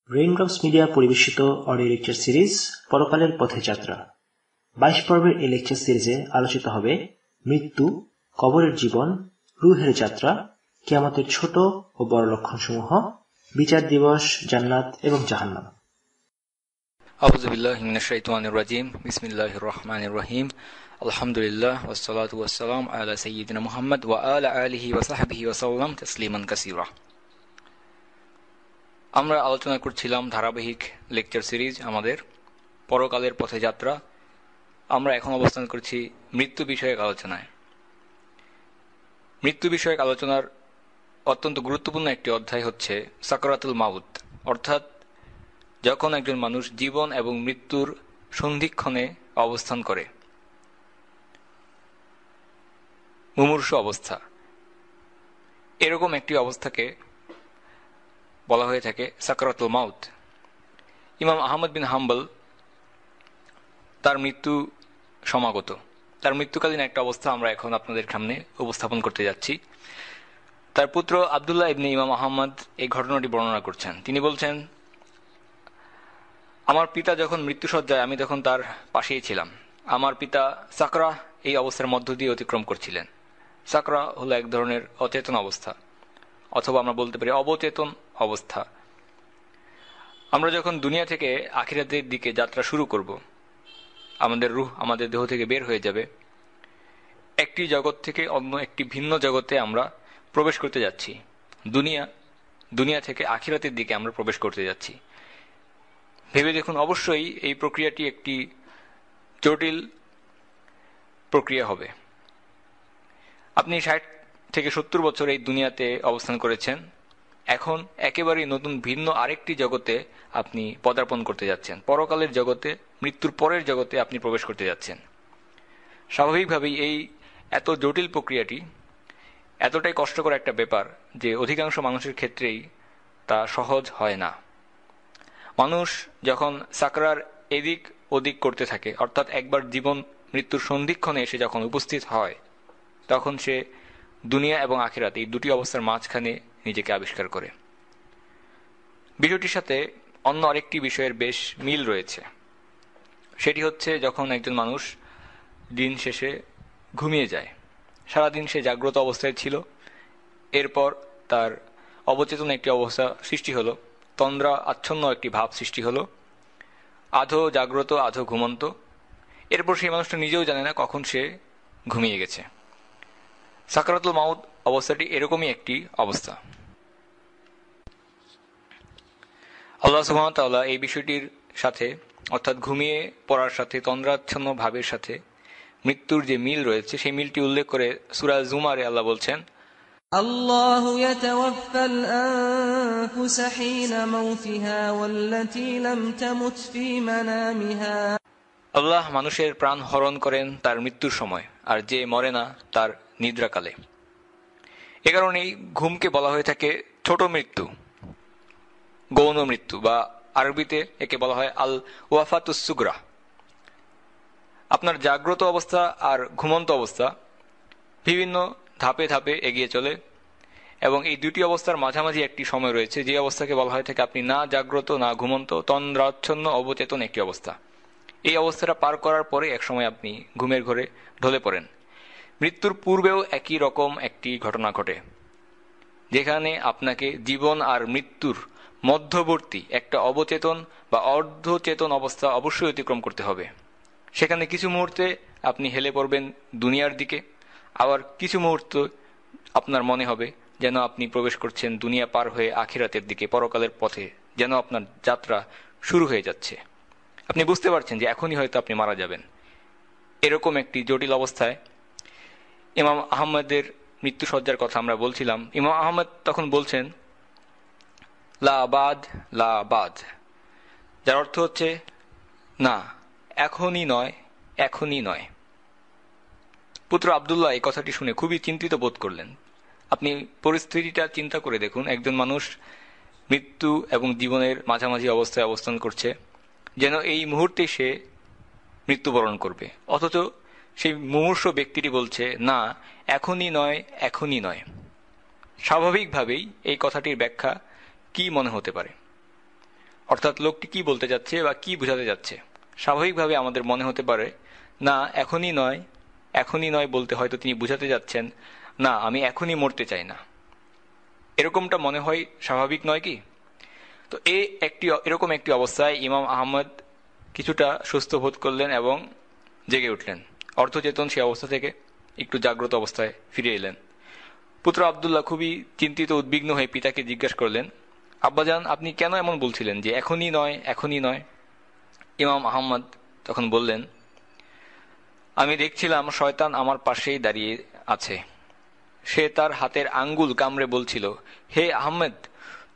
Raindrops media পরিবেশিত audio lecture series পরকালের পথে যাত্রা। ২২ পর্বের এই লেকচার সিরিজে আলোচিত হবে মৃত্যু, কবরের জীবন, রূহের যাত্রা, কিয়ামতের ছোট ও বড় লক্ষণসমূহ, বিচার দিবস, জান্নাত এবং জাহান্নাম। আউযু বিল্লাহি মিনাশ শাইতানির রাজিম। বিসমিল্লাহির রহমানির রহিম। আলহামদুলিল্লাহ ওয়াসসালাতু ওয়াসসালামু আলা সাইয়্যিদিনা মুহাম্মদ ওয়া আলা আলিহি ওয়া সাহবিহি ওয়া সাল্লাম তাসলিমান কাসীরা। আমরা আলোচনা করছিলাম ধারাবাহিক লেকচার সিরিজ আমাদের পরকালের পথে যাত্রা। আমরা এখন অবস্থান করছি মৃত্যু বিষয়ক আলোচনায়। মৃত্যু বিষয়ক আলোচনার অত্যন্ত গুরুত্বপূর্ণ একটি অধ্যায় হচ্ছে সাকরাতুল মাউত, অর্থাৎ যখন একজন মানুষ জীবন এবং মৃত্যুর সন্ধিক্ষণে অবস্থান করে, মুমূর্ষু অবস্থা। এরকম একটি অবস্থাকে বলা হয়ে থাকে সাকরাতুল মাউত। ইমাম আহমদ বিন হাম্বল তার মৃত্যু সমাগত, তার মৃত্যুকালীন একটা অবস্থা আমরা এখন আপনাদের সামনে উপস্থাপন করতে যাচ্ছি। তার পুত্র আবদুল্লাহ ইবনে ইমাম আহমদ এই ঘটনাটি বর্ণনা করছেন। তিনি বলছেন, আমার পিতা যখন মৃত্যুসজ্জায়, আমি তখন তার পাশেই ছিলাম। আমার পিতা সাকরা এই অবস্থার মধ্য দিয়ে অতিক্রম করছিলেন। সাকরা হলো এক ধরনের অচেতন অবস্থা, অথবা আমরা বলতে পারি অবচেতন অবস্থা। আমরা যখন দুনিয়া থেকে আখিরাতের দিকে যাত্রা শুরু করব, আমাদের রূহ আমাদের দেহ থেকে বের হয়ে যাবে, একটি জগৎ থেকে অন্য একটি ভিন্ন জগতে আমরা প্রবেশ করতে যাচ্ছি। দুনিয়া থেকে আখিরাতের দিকে আমরা প্রবেশ করতে যাচ্ছি। ভেবে দেখুন, অবশ্যই এই প্রক্রিয়াটি একটি জটিল প্রক্রিয়া হবে। আপনি ৬০ থেকে ৭০ বছর এই দুনিয়াতে অবস্থান করেছেন, এখন একেবারেই নতুন ভিন্ন আরেকটি জগতে আপনি পদার্পণ করতে যাচ্ছেন। পরকালের জগতে, মৃত্যুর পরের জগতে আপনি প্রবেশ করতে যাচ্ছেন। স্বাভাবিকভাবেই এই এত জটিল প্রক্রিয়াটি এতটাই কষ্টকর একটা ব্যাপার যে অধিকাংশ মানুষের ক্ষেত্রেই তা সহজ হয় না। মানুষ যখন সাকরার এদিক ওদিক করতে থাকে, অর্থাৎ একবার জীবন মৃত্যুর সন্ধিক্ষণে এসে যখন উপস্থিত হয়, তখন সে দুনিয়া এবং আখিরাত এই দুটি অবস্থার মাঝখানে নিজেকে আবিষ্কার করে। বিষয়টির সাথে অন্য আরেকটি বিষয়ের বেশ মিল রয়েছে। সেটি হচ্ছে যখন একজন মানুষ দিন শেষে ঘুমিয়ে যায়। সারাদিন সে জাগ্রত অবস্থায় ছিল, এরপর তার অবচেতন একটি অবস্থা সৃষ্টি হলো, তন্দ্রা আচ্ছন্ন একটি ভাব সৃষ্টি হলো, আধো জাগ্রত আধো ঘুমন্ত। এরপর সেই মানুষটা নিজেও জানে না কখন সে ঘুমিয়ে গেছে। সাকরাতুল মাউত অবস্থাটি এরকমই একটি অবস্থা। আল্লাহ সুবহানাহু ওয়া তাআলা এই বিষয়টির সাথে, অর্থাৎ ঘুমিয়ে পড়ার সাথে, তন্দ্রাচ্ছন্ন ভাবের সাথে মৃত্যুর যে মিল রয়েছে, সেই মিলটি উল্লেখ করে সূরা জুমারে আল্লাহ বলছেন, আল্লাহু ইয়াতাওয়াফাল আনফুসা হিনা মাউতিহা ওয়াল্লাতী লাম তামুত ফী মানামিহা। আল্লাহ মানুষের প্রাণ হরণ করেন তার মৃত্যুর সময়, আর যে মরে না তার নিদ্রাকালে। এ কারণেই ঘুমকে বলা হয়ে থাকে ছোট মৃত্যু, গৌণ মৃত্যু, বা আরবিতে একে বলা হয় আল ওয়াফাতুস সুগরা। আপনার জাগ্রত অবস্থা আর ঘুমন্ত অবস্থা বিভিন্ন ধাপে ধাপে এগিয়ে চলে, এবং এই দুটি অবস্থার মাঝামাঝি একটি সময় রয়েছে, যে অবস্থাকে বলা হয়ে থাকে আপনি না জাগ্রত না ঘুমন্ত, তন্দ্রাচ্ছন্ন অবচেতন একটি অবস্থা। এই অবস্থাটা পার করার পরে একসময় আপনি ঘুমের ঘোরে ঢলে পড়েন। মৃত্যুর পূর্বেও একই রকম একটি ঘটনা ঘটে, যেখানে আপনাকে জীবন আর মৃত্যুর মধ্যবর্তী একটা অবচেতন বা অর্ধচেতন অবস্থা অবশ্যই অতিক্রম করতে হবে। সেখানে কিছু মুহূর্তে আপনি হেলে পড়বেন দুনিয়ার দিকে, আবার কিছু মুহূর্ত আপনার মনে হবে যেন আপনি প্রবেশ করছেন দুনিয়া পার হয়ে আখিরাতের দিকে, পরকালের পথে, যেন আপনার যাত্রা শুরু হয়ে যাচ্ছে। আপনি বুঝতে পারছেন যে এখনই হয়তো আপনি মারা যাবেন। এরকম একটি জটিল অবস্থায় ইমাম আহমদের মৃত্যুসজ্জার কথা আমরা বলছিলাম। ইমাম আহমদ তখন বলছেন লা বাদ, লা বাদ, যার অর্থ হচ্ছে না, এখনই নয়, এখনই নয়। পুত্র আবদুল্লাহ এই কথাটি শুনে খুবই চিন্তিত বোধ করলেন। আপনি পরিস্থিতিটা চিন্তা করে দেখুন, একজন মানুষ মৃত্যু এবং জীবনের মাঝামাঝি অবস্থায় অবস্থান করছে, যেন এই মুহূর্তে সে মৃত্যুবরণ করবে, অথচ সেই মুমূর্ষু ব্যক্তিটি বলছে না, এখনই নয়, এখনই নয়। স্বাভাবিকভাবেই এই কথাটির ব্যাখ্যা কি মনে হতে পারে? অর্থাৎ লোকটি কি বলতে যাচ্ছে বা কি বোঝাতে যাচ্ছে। স্বাভাবিকভাবে আমাদের মনে হতে পারে, না এখনই নয় বলতে হয়তো তিনি বুঝাতে যাচ্ছেন, না আমি এখনই মরতে চাই না। এরকমটা মনে হয় স্বাভাবিক নয় কি? তো এরকম একটি অবস্থায় ইমাম আহমদ কিছুটা সুস্থ বোধ করলেন এবং জেগে উঠলেন। অর্ধচেতন সে অবস্থা থেকে একটু জাগ্রত অবস্থায় ফিরে এলেন। পুত্র আবদুল্লাহ খুবই চিন্তিত উদ্বিগ্ন হয়ে পিতাকে জিজ্ঞাসা করলেন, আব্বাজান, আপনি কেন এমন বলছিলেন যে এখনই নয়? ইমাম আহমদ তখন বললেন, আমি দেখছিলাম শয়তান আমার পাশেই দাঁড়িয়ে আছে। সে তার হাতের আঙ্গুল কামড়ে বলছিল, হে আহমেদ,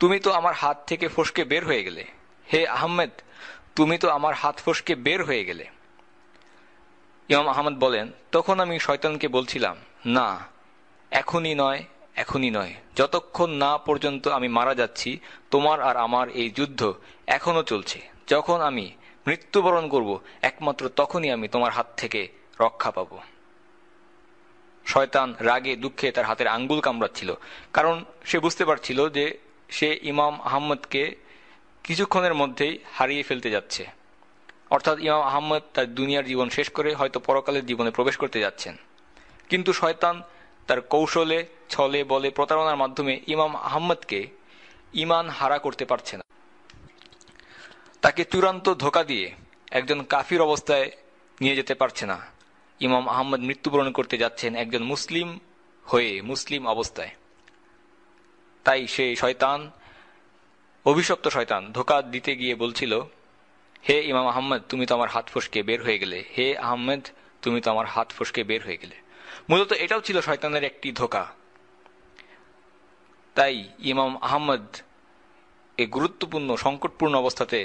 তুমি তো আমার হাত থেকে ফসকে বের হয়ে গেলে। হে আহমেদ, তুমি তো আমার হাত ফসকে বের হয়ে গেলে। ইমাম আহমদ বলেন, তখন আমি শয়তানকে বলছিলাম, না এখনই নয়, যতক্ষণ না পর্যন্ত আমি মারা যাচ্ছি তোমার আর আমার এই যুদ্ধ এখনো চলছে। যখন আমি মৃত্যুবরণ করব একমাত্র তখনই আমি তোমার হাত থেকে রক্ষা পাব। শয়তান রাগে দুঃখে তার হাতের আঙ্গুল কামড়াচ্ছিল, কারণ সে বুঝতে পারছিল যে সে ইমাম আহমদকে কিছুক্ষণের মধ্যেই হারিয়ে ফেলতে যাচ্ছে। অর্থাৎ ইমাম আহমদ তার দুনিয়ার জীবন শেষ করে হয়তো পরকালের জীবনে প্রবেশ করতে যাচ্ছেন। কিন্তু শয়তান তার কৌশলে, ছলে বলে, প্রতারণার মাধ্যমে ইমাম আহমদকে ঈমান হারা করতে পারছে না। তাকে চূড়ান্ত ধোঁকা দিয়ে একজন কাফির অবস্থায় নিয়ে যেতে পারছে না। ইমাম আহমদ মৃত্যুবরণ করতে যাচ্ছেন একজন মুসলিম হয়ে, মুসলিম অবস্থায়। তাই সেই অভিশপ্ত শয়তান ধোঁকা দিতে গিয়ে বলছিল, হে ইমাম আহমদ, তুমি তো আমার হাত ফসকে বের হয়ে গেলে। হে আহমদ, তুমি তো আমার হাত ফসকে বের হয়ে গেলে। মূলত এটাও ছিল শয়তানের একটি ধোঁকা। তাই ইমাম আহমদ এই গুরুত্বপূর্ণ সংকটপূর্ণ অবস্থাতে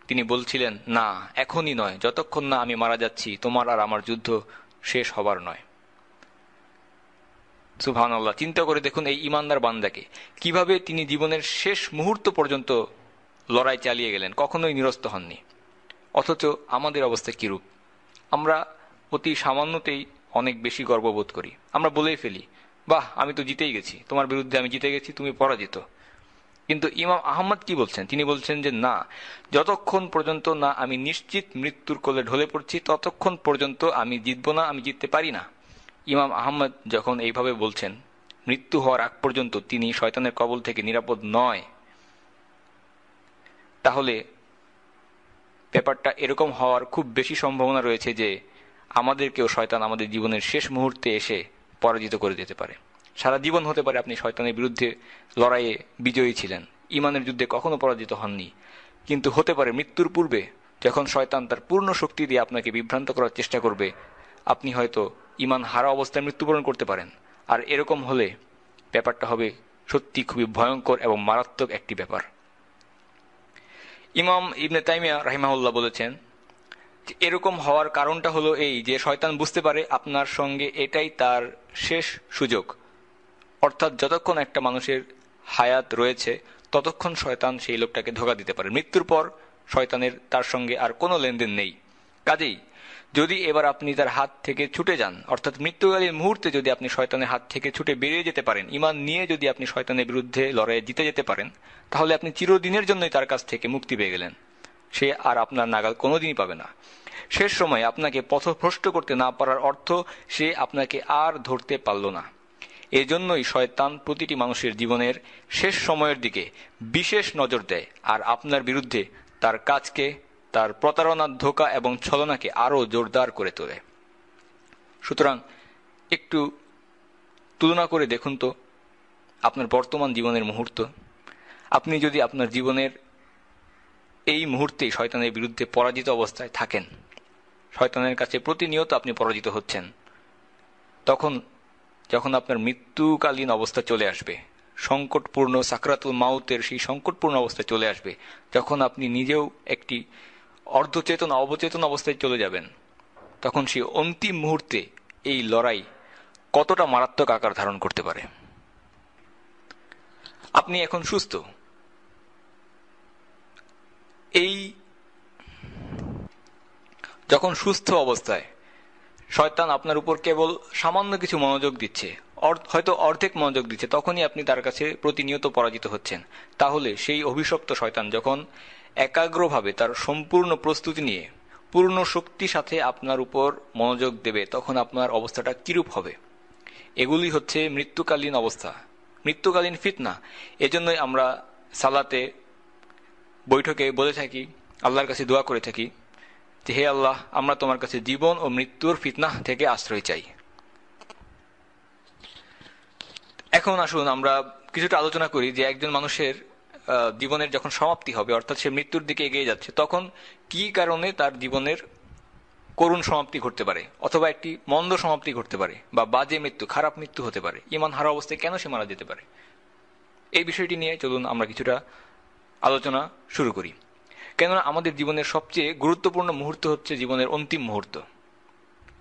তিনি বলছিলেন, না এখনই নয়, যতক্ষণ না আমি মারা যাচ্ছি তোমার আর আমার যুদ্ধ শেষ হবার নয়। সুবহানাল্লাহ, চিন্তা করে দেখুন এই ঈমানদার বান্দাকে, কিভাবে তিনি জীবনের শেষ মুহূর্ত পর্যন্ত লড়াই চালিয়ে গেলেন, কখনোই নিরস্ত হননি। অথচ আমাদের অবস্থা কিরূপ? আমরা অতি সামান্যতেই অনেক বেশি গর্ববোধ করি। আমরা বলেই ফেলি, বাহ, আমি তো জিতেই গেছি, তোমার বিরুদ্ধে আমি জিতে গেছি, তুমি পরাজিত। কিন্তু ইমাম আহমদ কি বলছেন? তিনি বলছেন যে না, যতক্ষণ পর্যন্ত না আমি নিশ্চিত মৃত্যুর কোলে ঢলে পড়ছি ততক্ষণ পর্যন্ত আমি জিতব না, আমি জিততে পারি না। ইমাম আহমদ যখন এইভাবে বলছেন, মৃত্যু হওয়ার আগ পর্যন্ত তিনি শয়তানের কবল থেকে নিরাপদ নয়, তাহলে ব্যাপারটা এরকম হওয়ার খুব বেশি সম্ভাবনা রয়েছে যে আমাদেরকেও শয়তান আমাদের জীবনের শেষ মুহূর্তে এসে পরাজিত করে দিতে পারে। সারা জীবন হতে পারে আপনি শয়তানের বিরুদ্ধে লড়াইয়ে বিজয়ী ছিলেন, ঈমানের যুদ্ধে কখনো পরাজিত হননি, কিন্তু হতে পারে মৃত্যুর পূর্বে যখন শয়তান তার পূর্ণ শক্তি দিয়ে আপনাকে বিভ্রান্ত করার চেষ্টা করবে, আপনি হয়তো ঈমান হারা অবস্থায় মৃত্যুবরণ করতে পারেন। আর এরকম হলে ব্যাপারটা হবে সত্যি খুবই ভয়ঙ্কর এবং মারাত্মক একটি ব্যাপার। ইমাম ইবনে তাইমিয়া রাহিমাহুল্লাহ বলেছেন, এরকম হওয়ার কারণটা হলো এই যে শয়তান বুঝতে পারে আপনার সঙ্গে এটাই তার শেষ সুযোগ। অর্থাৎ যতক্ষণ একটা মানুষের হায়াত রয়েছে ততক্ষণ শয়তান সেই লোকটাকে ধোঁকা দিতে পারে। মৃত্যুর পর শয়তানের তার সঙ্গে আর কোনো লেনদেন নেই। কাজেই যদি এবার আপনি তার হাত থেকে ছুটে যান, অর্থাৎ মৃত্যুকালীন মুহূর্তে যদি আপনি শয়তানের হাত থেকে ছুটে বেরিয়ে যেতে পারেন, ঈমান নিয়ে যদি আপনি শয়তানের বিরুদ্ধে লড়াইয়ে জিতে যেতে পারেন, তাহলে আপনি চিরদিনের জন্যই তার কাছ থেকে মুক্তি পেয়ে গেলেন। সে আর আপনার নাগাল কোনোদিনই পাবে না। শেষ সময় আপনাকে পথভ্রষ্ট করতে না পারার অর্থ সে আপনাকে আর ধরতে পারল না। এজন্যই শয়তান প্রতিটি মানুষের জীবনের শেষ সময়ের দিকে বিশেষ নজর দেয় আর আপনার বিরুদ্ধে তার কাজকে, তার প্রতারণার ধোঁকা এবং ছলনাকে আরও জোরদার করে তোলে। সুতরাং একটু তুলনা করে দেখুন তো আপনার বর্তমান জীবনের মুহূর্ত। আপনি যদি আপনার জীবনের এই মুহূর্তেই শয়তানের বিরুদ্ধে পরাজিত অবস্থায় থাকেন, শয়তানের কাছে প্রতিনিয়ত আপনি পরাজিত হচ্ছেন, তখন যখন আপনার মৃত্যুকালীন অবস্থা চলে আসবে, সংকটপূর্ণ সাকরাতুল মাউতের সেই সংকটপূর্ণ অবস্থা চলে আসবে, যখন আপনি নিজেও একটি অর্ধচেতন অবচেতন অবস্থায় চলে যাবেন, তখন সেই অন্তিম মুহূর্তে এই লড়াই কতটা মারাত্মক আকার ধারণ করতে পারে। আপনি এখন সুস্থ, এই যখন সুস্থ অবস্থায় শয়তান আপনার উপর কেবল সামান্য কিছু মনোযোগ দিচ্ছে, হয়তো অর্ধেক মনোযোগ দিচ্ছে, তখনই আপনি তার কাছে প্রতিনিয়ত পরাজিত হচ্ছেন। তাহলে সেই অভিশপ্ত শয়তান যখন একাগ্রভাবে তার সম্পূর্ণ প্রস্তুতি নিয়ে পূর্ণ শক্তির সাথে আপনার উপর মনোযোগ দেবে, তখন আপনার অবস্থাটা কিরূপ হবে? এগুলি হচ্ছে মৃত্যুকালীন অবস্থা, মৃত্যুকালীন ফিতনা। এজন্যই আমরা সালাতে বৈঠকে বলে থাকি, আল্লাহর কাছে দোয়া করে থাকি যে হে আল্লাহ, আমরা তোমার কাছে জীবন ও মৃত্যুর ফিতনা থেকে আশ্রয় চাই। এখন আসুন আমরা কিছুটা আলোচনা করি যে একজন মানুষের জীবনের যখন সমাপ্তি হবে, অর্থাৎ সে মৃত্যুর দিকে এগিয়ে যাচ্ছে, তখন কি কারণে তার জীবনের করুণ সমাপ্তি ঘটতে পারে, অথবা একটি মন্দ সমাপ্তি ঘটতে পারে, বা বাজে মৃত্যু, খারাপ মৃত্যু হতে পারে, ঈমান হারা অবস্থায় কেন সে মারা যেতে পারে। এই বিষয়টি নিয়ে চলুন আমরা কিছুটা আলোচনা শুরু করি। কেননা আমাদের জীবনের সবচেয়ে গুরুত্বপূর্ণ মুহূর্ত হচ্ছে জীবনের অন্তিম মুহূর্ত।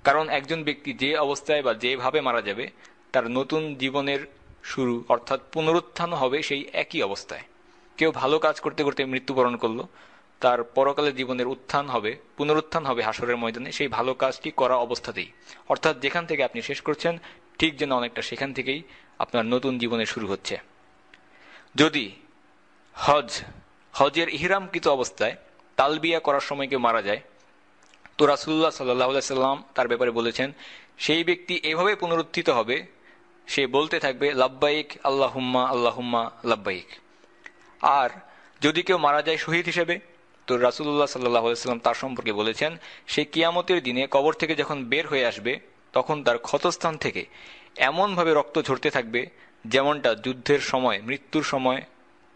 কারণ একজন ব্যক্তি যে অবস্থায় বা যেভাবে মারা যাবে, তার নতুন জীবনের শুরু অর্থাৎ পুনরুত্থান হবে সেই একই অবস্থায়। কেউ ভালো কাজ করতে করতে মৃত্যুবরণ করলো, তার পরকালের জীবনের উত্থান হবে, পুনরুত্থান হবে হাসরের ময়দানে সেই ভালো কাজটি করা অবস্থাতেই। অর্থাৎ যেখান থেকে আপনি শেষ করছেন ঠিক যেন অনেকটা সেখান থেকেই আপনার নতুন জীবনের শুরু হচ্ছে। যদি হজের ইহরামকৃত অবস্থায় তালবিয়া করার সময় কেউ মারা যায়, তো রাসূলুল্লাহ সাল্লাল্লাহু আলাইহি সাল্লাম তার ব্যাপারে বলেছেন সেই ব্যক্তি এভাবে পুনরুত্থিত হবে, সে বলতে থাকবে লাব্বাইক আল্লাহুম্মা আল্লাহুম্মা লাব্বাইক। আর যদি কেউ মারা যায় শহীদ হিসেবে, তো রাসূলুল্লাহ সাল্লাল্লাহু আলাইহি সাল্লাম তার সম্পর্কে বলেছেন সে কিয়ামতের দিনে কবর থেকে যখন বের হয়ে আসবে, তখন তার ক্ষতস্থান থেকে এমনভাবে রক্ত ঝরতে থাকবে যেমনটা যুদ্ধের সময়, মৃত্যুর সময়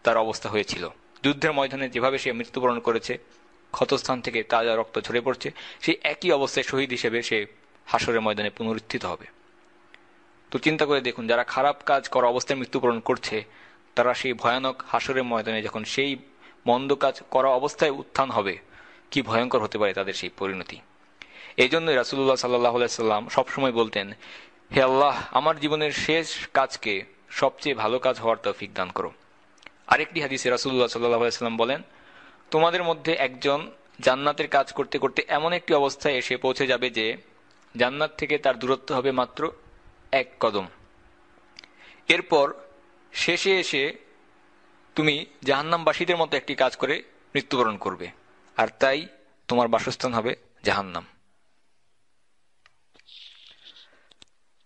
তার অবস্থা হয়েছিল। যুদ্ধের ময়দানে যেভাবে সে মৃত্যুবরণ করেছে, ক্ষতস্থান থেকে তাজা রক্ত ঝরে পড়ছে, সেই একই অবস্থায় শহীদ হিসেবে সে হাসরের ময়দানে পুনরুত্থিত হবে। তো চিন্তা করে দেখুন, যারা খারাপ কাজ করা অবস্থায় মৃত্যুবরণ করছে, তারা সেই ভয়ানক হাসরের ময়দানে যখন সেই মন্দ কাজ করা অবস্থায় উত্থান হবে, কি ভয়ঙ্কর হতে পারে তাদের সেই পরিণতি। এই জন্যই রাসূলুল্লাহ সাল্লাল্লাহু আলাইহি সাল্লাম সবসময় বলতেন, হে আল্লাহ, আমার জীবনের শেষ কাজকে সবচেয়ে ভালো কাজ হওয়ার তৌফিক দান করো। আরেকটি হাদিসে রাসূলুল্লাহ সাল্লাল্লাহু আলাইহি সাল্লাম বলেন, তোমাদের মধ্যে একজন জান্নাতের কাজ করতে করতে এমন একটি অবস্থায় এসে পৌঁছে যাবে যে জান্নাত থেকে তার দূরত্ব হবে মাত্র 1 কদম। এরপর শেষে এসে তুমি জাহান্নামবাসীদের মতো একটি কাজ করে মৃত্যুবরণ করবে, আর তাই তোমার বাসস্থান হবে জাহান্নাম।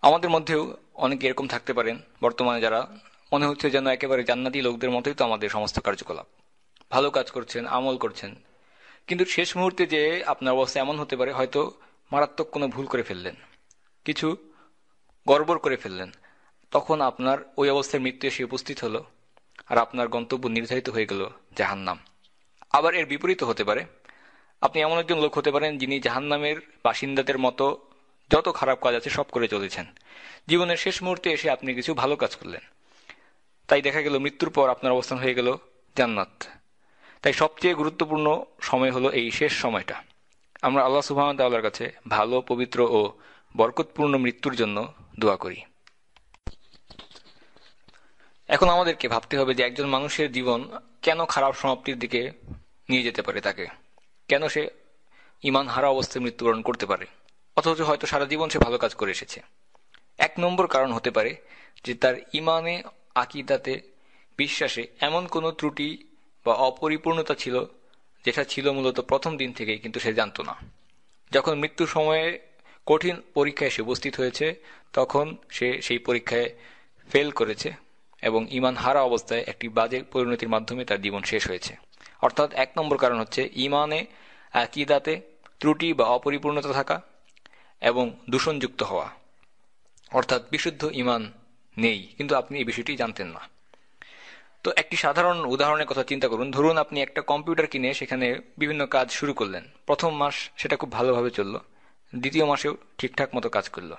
আমাদের মধ্যেও অনেকে এরকম থাকতে পারেন বর্তমানে, যারা মনে হচ্ছে যেন একেবারে জান্নাতি লোকদের মতোই তো আমাদের সমস্ত কার্যকলাপ, ভালো কাজ করছেন, আমল করছেন, কিন্তু শেষ মুহূর্তে যে আপনার অবস্থা এমন হতে পারে হয়তো মারাত্মক কোনো ভুল করে ফেললেন, কিছু গড়বড় করে ফেললেন, তখন আপনার ওই অবস্থায় মৃত্যু এসে উপস্থিত হলো, আর আপনার গন্তব্য নির্ধারিত হয়ে গেল জাহান্নাম। আবার এর বিপরীত হতে পারে, আপনি এমন একজন লোক হতে পারেন যিনি জাহান্নামের বাসিন্দাদের মতো যত খারাপ কাজ আছে সব করে চলেছেন। জীবনের শেষ মুহূর্তে এসে আপনি কিছু ভালো কাজ করলেন, তাই দেখা গেল মৃত্যুর পর আপনার অবস্থান হয়ে গেল জান্নাত। তাই সবচেয়ে গুরুত্বপূর্ণ সময় হলো এই শেষ সময়টা। আমরা আল্লাহ সুবহানাহু ওয়া তাআলার কাছে ভালো, পবিত্র ও বরকতপূর্ণ মৃত্যুর জন্য দোয়া করি। এখন আমাদেরকে ভাবতে হবে যে একজন মানুষের জীবন কেন খারাপ সমাপ্তির দিকে নিয়ে যেতে পারে, তাকে কেন সে ঈমান হারা অবস্থায় মৃত্যুবরণ করতে পারে, অথচ হয়তো সারা জীবন সে ভালো কাজ করে এসেছে। 1 নম্বর কারণ হতে পারে যে তার ঈমানে, আকীদাতে, বিশ্বাসে এমন কোনো ত্রুটি বা অপরিপূর্ণতা ছিল যেটা ছিল মূলত প্রথম দিন থেকেই, কিন্তু সে জানত না। যখন মৃত্যুর সময়ে কঠিন পরীক্ষায় সে উপস্থিত হয়েছে, তখন সে সেই পরীক্ষায় ফেল করেছে এবং ঈমান হারা অবস্থায় একটি বাজে পরিণতির মাধ্যমে তার জীবন শেষ হয়েছে। অর্থাৎ 1 নম্বর কারণ হচ্ছে ঈমানে, আকীদাতে ত্রুটি বা অপরিপূর্ণতা থাকা এবং দূষণযুক্ত হওয়া, অর্থাৎ বিশুদ্ধ ঈমান নেই, কিন্তু আপনি এই বিষয়টি জানতেন না। তো একটি সাধারণ উদাহরণের কথা চিন্তা করুন। ধরুন আপনি একটা কম্পিউটার কিনে সেখানে বিভিন্ন কাজ শুরু করলেন। প্রথম মাস সেটা খুব ভালোভাবে চললো, দ্বিতীয় মাসেও ঠিকঠাক মতো কাজ করলো,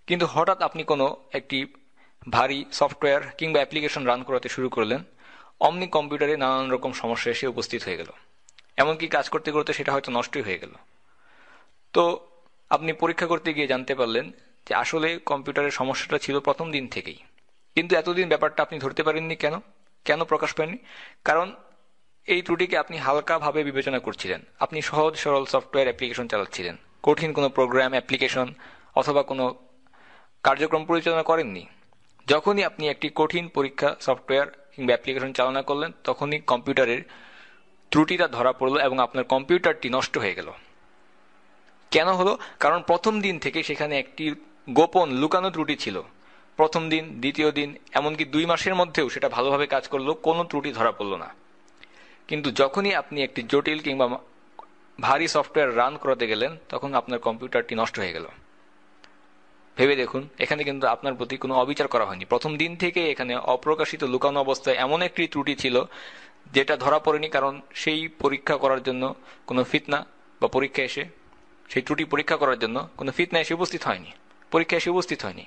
কিন্তু হঠাৎ আপনি কোনো একটি ভারী সফটওয়্যার কিংবা অ্যাপ্লিকেশন রান করাতে শুরু করলেন, অমনি কম্পিউটারে নানান রকম সমস্যা এসে উপস্থিত হয়ে গেল, এমনকি কাজ করতে করতে সেটা হয়তো নষ্টই হয়ে গেল। তো আপনি পরীক্ষা করতে গিয়ে জানতে পারলেন যে আসলে কম্পিউটারের সমস্যাটা ছিল প্রথম দিন থেকেই, কিন্তু এতদিন ব্যাপারটা আপনি ধরতে পারেননি। কেন প্রকাশ পায়নি? কারণ এই ত্রুটিকে আপনি হালকাভাবে বিবেচনা করছিলেন। আপনি সহজ সরল সফটওয়্যার অ্যাপ্লিকেশন চালাচ্ছিলেন, কঠিন কোনো প্রোগ্রাম, অ্যাপ্লিকেশন অথবা কোনো কার্যক্রম পরিচালনা করেননি। যখনই আপনি একটি কঠিন পরীক্ষা সফটওয়্যার কিংবা অ্যাপ্লিকেশন চালনা করলেন, তখনই কম্পিউটারের ত্রুটিটা ধরা পড়লো এবং আপনার কম্পিউটারটি নষ্ট হয়ে গেল। কেন হলো? কারণ প্রথম দিন থেকে সেখানে একটি গোপন লুকানো ত্রুটি ছিল। প্রথম দিন, দ্বিতীয় দিন, এমনকি 2 মাসের মধ্যেও সেটা ভালোভাবে কাজ করলো, কোনো ত্রুটি ধরা পড়ল না। কিন্তু যখনই আপনি একটি জটিল কিংবা ভারী সফটওয়্যার রান করাতে গেলেন, তখন আপনার কম্পিউটারটি নষ্ট হয়ে গেল। ভেবে দেখুন, এখানে কিন্তু আপনার প্রতি কোনো অবিচার করা হয়নি। প্রথম দিন থেকে এখানে অপ্রকাশিত লুকানো অবস্থায় এমন একটি ত্রুটি ছিল যেটা ধরা পড়েনি, কারণ সেই পরীক্ষা করার জন্য কোনো ফিতনা বা পরীক্ষা এসে সেই ত্রুটি পরীক্ষা করার জন্য কোনো ফিতনা এসে উপস্থিত হয়নি, পরীক্ষা এসে উপস্থিত হয়নি।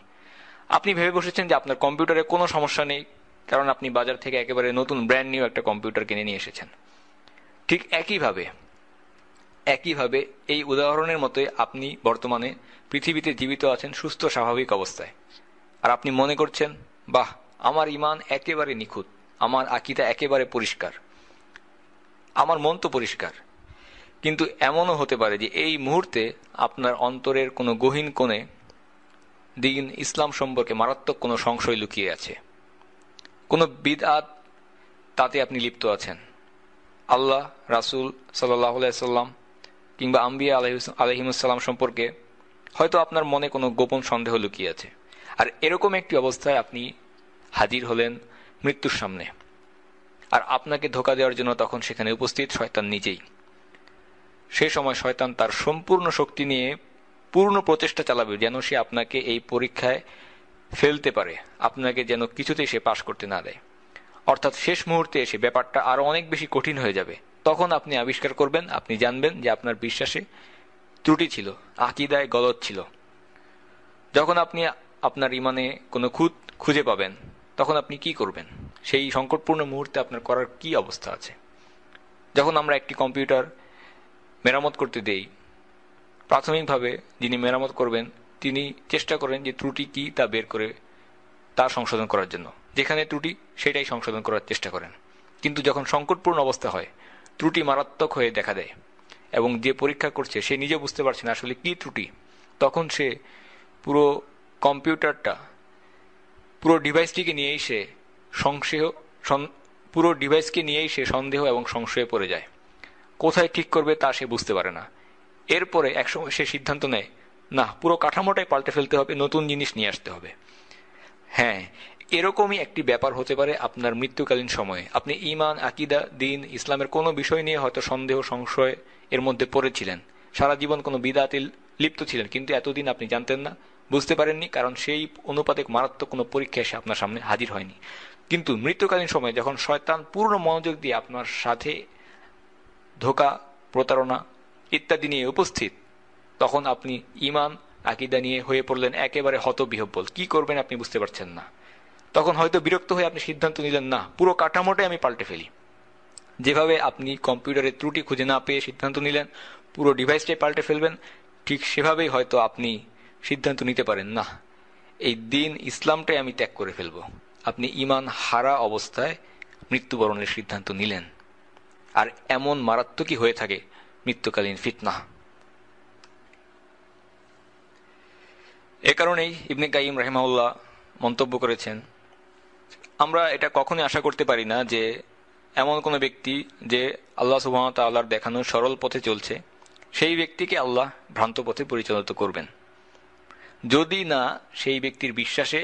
আপনি ভেবে বসেছেন যে আপনার কম্পিউটারে কোনো সমস্যা নেই, কারণ আপনি বাজার থেকে একেবারে নতুন ব্র্যান্ড নিউ একটা কম্পিউটার কিনে নিয়ে এসেছেন। ঠিক একইভাবে এই উদাহরণের মতোই আপনি বর্তমানে পৃথিবীতে জীবিত আছেন সুস্থ স্বাভাবিক অবস্থায়, আর আপনি মনে করছেন, বাহ, আমার ঈমান একেবারে নিখুঁত, আমার আকীদা একেবারে পরিষ্কার, আমার মন তো পরিষ্কার। কিন্তু এমনও হতে পারে যে এই মুহূর্তে আপনার অন্তরের কোনো গহীন কোণে দ্বীন ইসলাম সম্পর্কে মারাত্মক কোনো সংশয় লুকিয়ে আছে, কোনো বিদআত, তাতে আপনি লিপ্ত আছেন। আল্লাহ, রাসূল সাল্লাল্লাহু আলাইহি সাল্লাম কিংবা আম্বিয়া আলাইহিমুসসালাম সম্পর্কে হয়তো আপনার মনে কোনো গোপন সন্দেহ লুকিয়ে আছে। আর এরকম একটি অবস্থায় আপনি হাজির হলেন মৃত্যুর সামনে, আর আপনাকে ধোঁকা দেওয়ার জন্য তখন সেখানে উপস্থিত শয়তান নিজেই। সে সময় শয়তান তার সম্পূর্ণ শক্তি নিয়ে পূর্ণ প্রচেষ্টা চালাবে যেন সে আপনাকে এই পরীক্ষায় ফেলতে পারে, আপনাকে যেন কিছুতেই সে পাশ করতে না দেয়। অর্থাৎ শেষ মুহূর্তে এসে ব্যাপারটা আরো অনেক বেশি কঠিন হয়ে যাবে। তখন আপনি আবিষ্কার করবেন, আপনি জানবেন যে আপনার বিশ্বাসে ত্রুটি ছিল, আকীদায় গলদ ছিল। যখন আপনি আপনার ঈমানে কোনো খুঁত খুঁজে পাবেন, তখন আপনি কি করবেন? সেই সংকটপূর্ণ মুহূর্তে আপনার করার কি অবস্থা আছে? যখন আমরা একটি কম্পিউটার মেরামত করতে দেই, প্রাথমিকভাবে যিনি মেরামত করবেন তিনি চেষ্টা করেন যে ত্রুটি কি তা বের করে তা সংশোধন করার জন্য, যেখানে ত্রুটি সেটাই সংশোধন করার চেষ্টা করেন। কিন্তু যখন সংকটপূর্ণ অবস্থা হয়, ত্রুটি মারাত্মক হয়ে দেখা দেয় এবং যে পরীক্ষা করছে সে নিজে বুঝতে পারছে না আসলে কি ত্রুটি, তখন সে পুরো কম্পিউটারটা, পুরো ডিভাইসটিকে নিয়েই সে সন্দেহ এবং সংশয়ে পড়ে যায়। কোথায় ঠিক করবে তা সে বুঝতে পারে না। এরপরে একসময় সে সিদ্ধান্ত নেয়, না, পুরো কাঠামোটাই পাল্টে ফেলতে হবে, নতুন জিনিস নিয়ে আসতে হবে। হ্যাঁ, এরকমই একটি ব্যাপার হতে পারে আপনার মৃত্যুকালীন সময়ে। আপনি ঈমান, আকীদা, দ্বীন, ইসলামের কোনো বিষয় নিয়ে হয়তো সন্দেহ, সংশয় এর মধ্যে পড়েছিলেন, সারা জীবন কোনো বিদআতে লিপ্ত ছিলেন, কিন্তু এতদিন আপনি জানতেন না, বুঝতে পারেননি, কারণ সেই অনুপাতে মারাত্মক কোনো পরীক্ষা এসে আপনার সামনে হাজির হয়নি। কিন্তু মৃত্যুকালীন সময়ে যখন শয়তান পূর্ণ মনোযোগ দিয়ে আপনার সাথে ধোঁকা, প্রতারণা ইত্যাদি নিয়ে উপস্থিত, তখন আপনি ঈমান, আকীদা নিয়ে হয়ে পড়লেন একেবারে হতবিহ্বল। কি করবেন আপনি বুঝতে পারছেন না। তখন হয়তো বিরক্ত হয়ে আপনি সিদ্ধান্ত নিলেন, না, পুরো কাঠামোটাই আমি পাল্টে ফেলি। যেভাবে আপনি কম্পিউটারের ত্রুটি খুঁজে না পেয়ে সিদ্ধান্ত নিলেন পুরো ডিভাইসটাই পাল্টে ফেলবেন, ঠিক সেভাবেই হয়তো আপনি সিদ্ধান্ত নিতে পারেন, না, এই দ্বীন ইসলামটাই আমি ত্যাগ করে ফেলব। আপনি ঈমান হারা অবস্থায় মৃত্যুবরণের সিদ্ধান্ত নিলেন। আর এমন মারাত্মকই হয়ে থাকে মৃত্যুকালীন ফিতনা। এ কারণেই ইবনে কাইয়িম রাহিমাহুল্লাহ মন্তব্য করেছেন, আমরা এটা কখনোই আশা করতে পারি না যে এমন কোনো ব্যক্তি যে আল্লাহ সুবহানাহু ওয়া তাআলার দেখানো সরল পথে চলছে, সেই ব্যক্তিকে আল্লাহ ভ্রান্ত পথে পরিচালিত করবেন, যদি না সেই ব্যক্তির বিশ্বাসে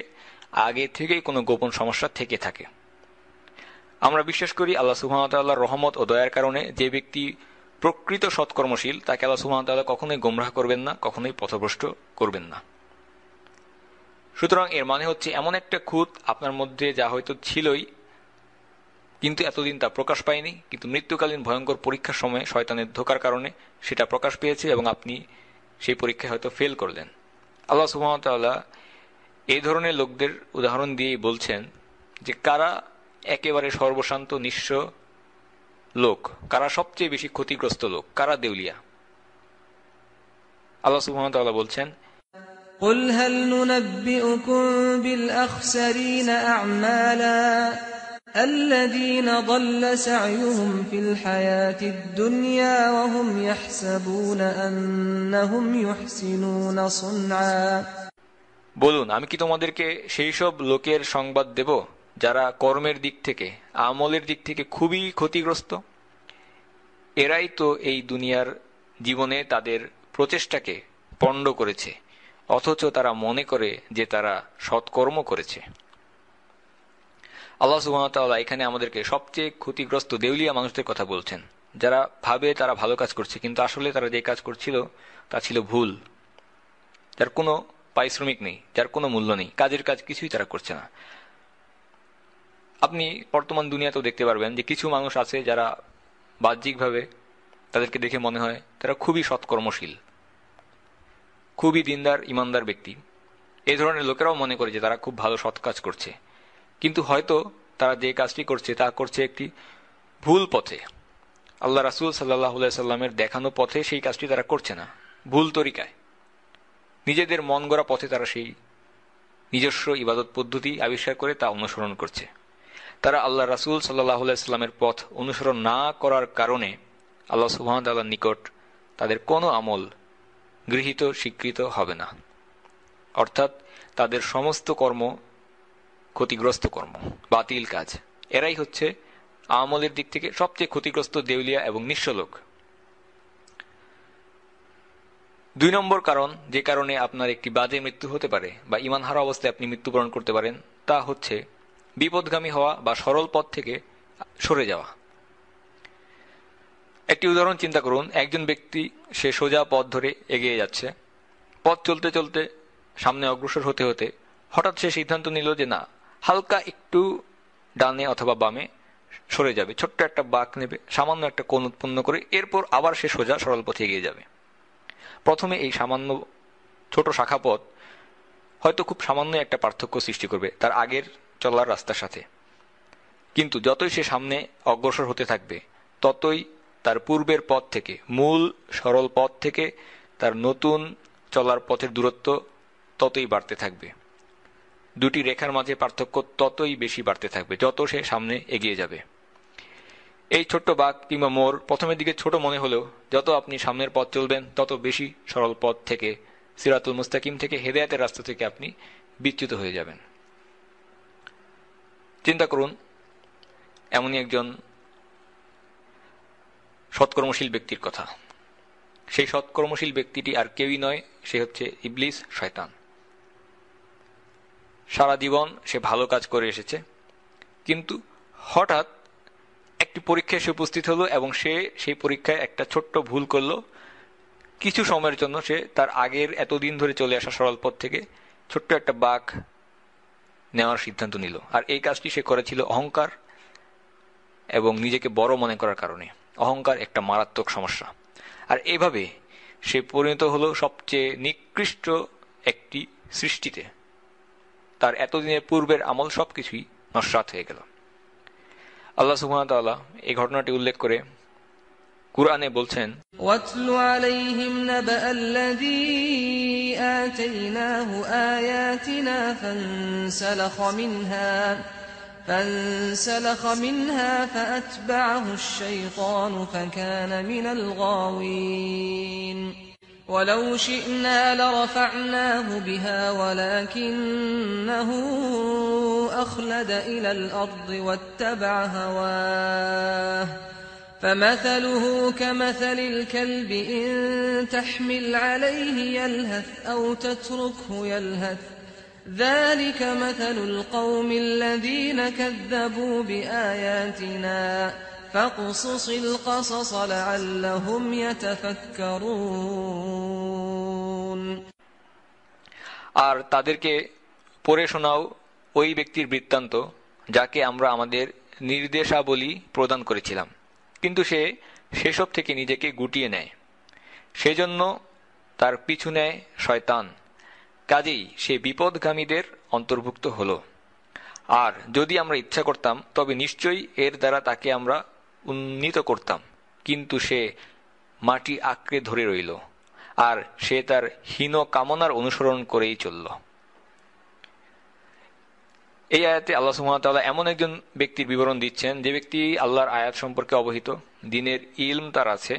আগে থেকেই কোনো গোপন সমস্যা থেকে থাকে। আমরা বিশ্বাস করি আল্লাহ সুবহানাহু ওয়া তাআলার রহমত ও দয়ার কারণে যে ব্যক্তি প্রকৃত সৎকর্মশীল তাকে আল্লাহ সুবহানাহু ওয়া তাআলা কখনোই গোমরাহ করবেন না, কখনোই পথভ্রষ্ট করবেন না। সুতরাং এর মানে হচ্ছে এমন একটা খুঁত আপনার মধ্যে যা হয়তো ছিলই, কিন্তু এতদিন তা প্রকাশ পায়নি, কিন্তু মৃত্যুকালীন ভয়ঙ্কর পরীক্ষার সময় শয়তানের ধোঁকার কারণে সেটা প্রকাশ পেয়েছে এবং আপনি সেই পরীক্ষায় হয়তো ফেল করলেন। আল্লাহ সুবহানাহু ওয়া তাআলা এই ধরনের লোকদের উদাহরণ দিয়েই বলছেন যে কারা একেবারে সর্বশান্ত নিঃস্ব লোক, কারা সবচেয়ে বেশি ক্ষতিগ্রস্ত লোক, কারা দেউলিয়া। আল্লাহ সুবহানাহু ওয়া তাআলা বলছেন, قل هل ننبئكم بالأخسرين أعمالا الذين ضل سعيهم في الحياة الدنيا وهم يحسبون أنهم يحسنون صنعا। বলুন, আমি কি তোমাদেরকে সেই সব লোকের সংবাদ দেব যারা কর্মের দিক থেকে, আমলের দিক থেকে খুবই ক্ষতিগ্রস্ত? এরাই তো এই দুনিয়ার জীবনে তাদের প্রচেষ্টাকে পণ্ড করেছে, অথচ তারা মনে করে যে তারা সৎকর্ম করেছে। আল্লাহ সুবহানাহু ওয়া তাআলা এখানে আমাদেরকে সবচেয়ে ক্ষতিগ্রস্ত দেউলিয়া মানুষদের কথা বলছেন, যারা ভাবে তারা ভালো কাজ করছে, কিন্তু আসলে তারা যে কাজ করছিল তা ছিল ভুল, যার কোনো পারিশ্রমিক নেই, যার কোনো মূল্য নেই, কাজের কাজ কিছুই তারা করছে না। আপনি বর্তমান দুনিয়াতেও দেখতে পারবেন যে কিছু মানুষ আছে যারা বাহ্যিকভাবে তাদেরকে দেখে মনে হয় তারা খুবই সৎকর্মশীল, খুবই দিনদার ইমানদার ব্যক্তি। এই ধরনের লোকেরাও মনে করে যে তারা খুব ভালো সৎ কাজ করছে, কিন্তু হয়তো তারা যে কাজটি করছে তা করছে একটি ভুল পথে। আল্লাহ রাসূল সাল্লাল্লাহু আলাইহি সাল্লামের দেখানো পথে সেই কাজটি তারা করছে না, ভুল তরিকায় নিজেদের মন গড়া পথে তারা সেই নিজস্ব ইবাদত পদ্ধতি আবিষ্কার করে তা অনুসরণ করছে। তারা আল্লাহ রাসূল সাল্লাল্লাহু আলাইহি সাল্লামের পথ অনুসরণ না করার কারণে আল্লাহ সুবহানাহু ওয়া তাআলার নিকট তাদের কোনো আমল গৃহীত স্বীকৃত হবে না, অর্থাৎ তাদের সমস্ত কর্ম ক্ষতিগ্রস্ত কর্ম, বাতিল কাজ। এরাই হচ্ছে আমলের দিক থেকে সবচেয়ে ক্ষতিগ্রস্ত দেউলিয়া এবং নিঃস্ব লোক। 2 নম্বর কারণ যে কারণে আপনার একটি বাজে মৃত্যু হতে পারে বা ঈমান হারা অবস্থায় আপনি মৃত্যুবরণ করতে পারেন, তা হচ্ছে বিপদগামী হওয়া বা সরল পথ থেকে সরে যাওয়া। একটি উদাহরণ চিন্তা করুন, একজন ব্যক্তি সে সোজা পথ ধরে এগিয়ে যাচ্ছে, পথ চলতে চলতে সামনে অগ্রসর হতে হতে হঠাৎ সে সিদ্ধান্ত নিল যে না, হালকা একটু ডানে অথবা বামে সরে যাবে, ছোট্ট একটা বাঁক নেবে, সামান্য একটা কোণ উৎপন্ন করে, এরপর আবার সে সোজা সরল পথে এগিয়ে যাবে। প্রথমে এই সামান্য ছোট শাখা পথ হয়তো খুব সামান্য একটা পার্থক্য সৃষ্টি করবে তার আগের চলার রাস্তার সাথে, কিন্তু যতই সে সামনে অগ্রসর হতে থাকবে ততই তার পূর্বের পথ থেকে, মূল সরল পথ থেকে তার নতুন চলার পথের দূরত্ব ততই বাড়তে থাকবে। দুটি রেখার মাঝে পার্থক্য ততই বেশি বাড়তে থাকবে যত সে সামনে এগিয়ে যাবে। এই ছোট্ট বাঁক কিংবা মোড় প্রথমের দিকে ছোট মনে হলেও যত আপনি সামনের পথ চলবেন তত বেশি সরল পথ থেকে, সিরাতুল মুস্তাকিম থেকে, হেদায়েতের রাস্তা থেকে আপনি বিচ্যুত হয়ে যাবেন। চিন্তা করুন, এমনই একজন সৎকর্মশীল ব্যক্তির কথা। সেই সৎকর্মশীল ব্যক্তিটি আর কেউই নয়, সে হচ্ছে ইবলিস, শয়তান। সারা জীবন সে ভালো কাজ করে এসেছে, কিন্তু হঠাৎ একটি পরীক্ষায় সে উপস্থিত হলো এবং সে সেই পরীক্ষায় একটা ছোট্ট ভুল করলো। কিছু সময়ের জন্য সে তার আগের এতদিন ধরে চলে আসা সরল পথ থেকে ছোট্ট একটা বাঁক নেওয়ার সিদ্ধান্ত নিল। আর এই কাজটি সে করেছিল অহংকার এবং নিজেকে বড় মনে করার কারণে। অহংকার একটা মারাত্মক সমস্যা। আর এইভাবে সে পরিণত হলো সবচেয়ে নিকৃষ্ট একটি সৃষ্টিতে। তার এতদিনের পূর্বের আমল সবকিছুই নস্যাৎ হয়ে গেল। আল্লাহ সুবহানাহু ওয়া তাআলা এই ঘটনাটি উল্লেখ করে কুরআনে বলছেন, ওয়াতলু আলাইহিম নাবাআল্লাযী আতাইনাহু আয়াতিনা فانسلخ منها فأتبعه الشيطان فكان من الغاوين ولو شئنا لرفعناه بها ولكنه أخلد إلى الأرض واتبع هواه فمثله كمثل الكلب إن تحمل عليه يلهث أو تتركه يلهث ذلك مثل القوم الذين كذبوا بآياتنا فاقصص القصص لعلهم يتفكرون। আর তাদেরকে পড়ে শোনাও ওই ব্যক্তির বৃত্তান্ত যাকে আমরা আমাদের নির্দেশাবলী প্রদান করেছিলাম, কিন্তু সে সেসব থেকে নিজেকে গুটিয়ে নেয়, সেজন্য তার পিছু নেয় শয়তান। কাজেই সে বিপদগামীদের অন্তর্ভুক্ত হল। আর যদি আমরা ইচ্ছা করতাম তবে নিশ্চয়ই এর দ্বারা তাকে আমরা উন্নীত করতাম, কিন্তু সে মাটি আঁকড়ে ধরে রইল আর সে তার হীন কামনার অনুসরণ করেই চলল। এই আয়াতে আল্লাহ সুবহানাহু ওয়া তাআলা এমন একজন ব্যক্তির বিবরণ দিচ্ছেন যে ব্যক্তি আল্লাহর আয়াত সম্পর্কে অবহিত, দ্বীনের ইলম তার আছে,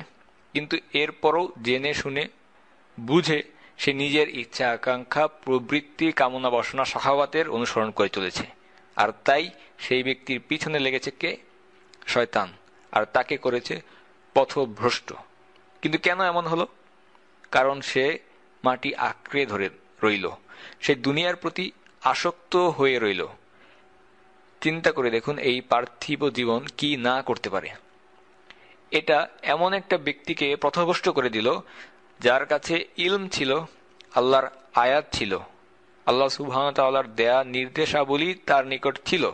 কিন্তু এরপরও জেনে শুনে বুঝে সে নিজের ইচ্ছা আকাঙ্ক্ষা প্রবৃত্তি কামনা বাসনা শাহাওয়াতের অনুসরণ করে চলেছে। আর তাই সেই ব্যক্তির পিছনে লেগেছে কে? শয়তান। আর তাকে করেছে পথভ্রষ্ট। কিন্তু কেন এমন হলো? কারণ সে মাটি আঁকড়ে ধরে রইল, সে দুনিয়ার প্রতি আসক্ত হয়ে রইল। চিন্তা করে দেখুন এই পার্থিব জীবন কি না করতে পারে। এটা এমন একটা ব্যক্তিকে পথভ্রষ্ট করে দিল যার কাছে ইলম ছিল, আল্লাহর আয়াত ছিল, আল্লাহ সুবহানাহু ওয়া তাআলার দেয়া নির্দেশাবলী তার নিকট ছিল।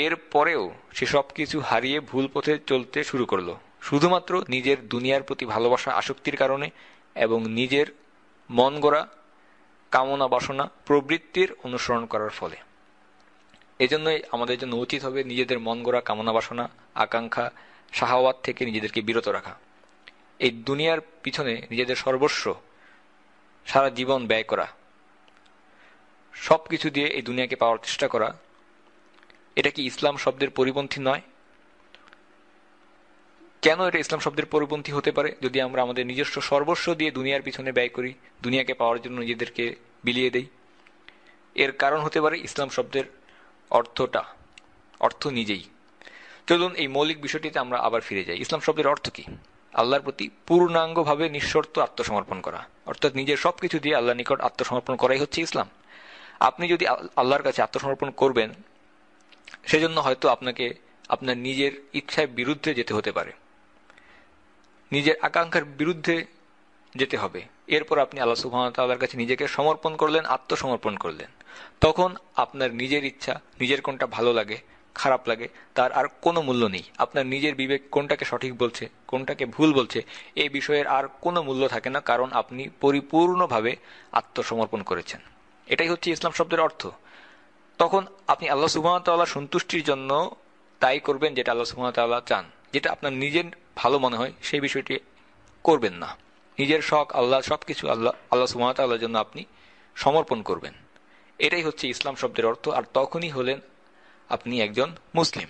এর পরেও সে সবকিছু হারিয়ে ভুল পথে চলতে শুরু করলো, শুধুমাত্র নিজের দুনিয়ার প্রতি ভালোবাসা আসক্তির কারণে এবং নিজের মন গড়া কামনা বাসনা প্রবৃত্তির অনুসরণ করার ফলে। এজন্যই আমাদের জন্য উচিত হবে নিজেদের মন গড়া কামনা বাসনা, আকাঙ্ক্ষা, শাহাওয়াত থেকে নিজেদেরকে বিরত রাখা। এই দুনিয়ার পিছনে নিজেদের সর্বস্ব সারা জীবন ব্যয় করা, সবকিছু দিয়ে এই দুনিয়াকে পাওয়ার চেষ্টা করা, এটা কি ইসলাম শব্দের পরিপন্থী নয়? কেন এটা ইসলাম শব্দের পরিপন্থী হতে পারে? যদি আমরা আমাদের নিজস্ব সর্বস্ব দিয়ে দুনিয়ার পিছনে ব্যয় করি, দুনিয়াকে পাওয়ার জন্য নিজেদেরকে বিলিয়ে দেই, এর কারণ হতে পারে ইসলাম শব্দের অর্থ নিজেই। চলুন এই মৌলিক বিষয়টিতে আমরা আবার ফিরে যাই। ইসলাম শব্দের অর্থ কি? আল্লাহর প্রতি পূর্ণাঙ্গভাবে নিঃশর্ত আত্মসমর্পণ করা, অর্থাৎ নিজের সবকিছু দিয়ে আল্লাহর নিকট আত্মসমর্পণ করাই হচ্ছে ইসলাম। আপনি যদি আল্লাহর কাছে আত্মসমর্পণ করবেন, সেজন্য হয়তো আপনাকে আপনার নিজের ইচ্ছার বিরুদ্ধে যেতে হতে পারে, নিজের আকাঙ্ক্ষার বিরুদ্ধে যেতে হবে। এরপর আপনি আল্লাহ সুবহানাহু ওয়া তাআলার কাছে নিজেকে সমর্পণ করলেন, আত্মসমর্পণ করলেন। তখন আপনার নিজের ইচ্ছা, নিজের কোনটা ভালো লাগে, খারাপ লাগে, তার আর কোনো মূল্য নেই। আপনার নিজের বিবেক কোনটাকে সঠিক বলছে, কোনটাকে ভুল বলছে, এই বিষয়ের আর কোনো মূল্য থাকে না, কারণ আপনি পরিপূর্ণভাবে আত্মসমর্পণ করেছেন। এটাই হচ্ছে ইসলাম শব্দের অর্থ। তখন আপনি আল্লাহ সুবহানাহু ওয়া তাআলার সন্তুষ্টির জন্য তাই করবেন যেটা আল্লাহ সুবহানাহু ওয়া তাআলা চান। যেটা আপনার নিজের ভালো মনে হয় সেই বিষয়টি করবেন না। নিজের শখ, আল্লাহ, সবকিছু আল্লাহ সুবহানাহু ওয়া তাআলার জন্য আপনি সমর্পণ করবেন। এটাই হচ্ছে ইসলাম শব্দের অর্থ। আর তখনই হলেন আপনি একজন মুসলিম।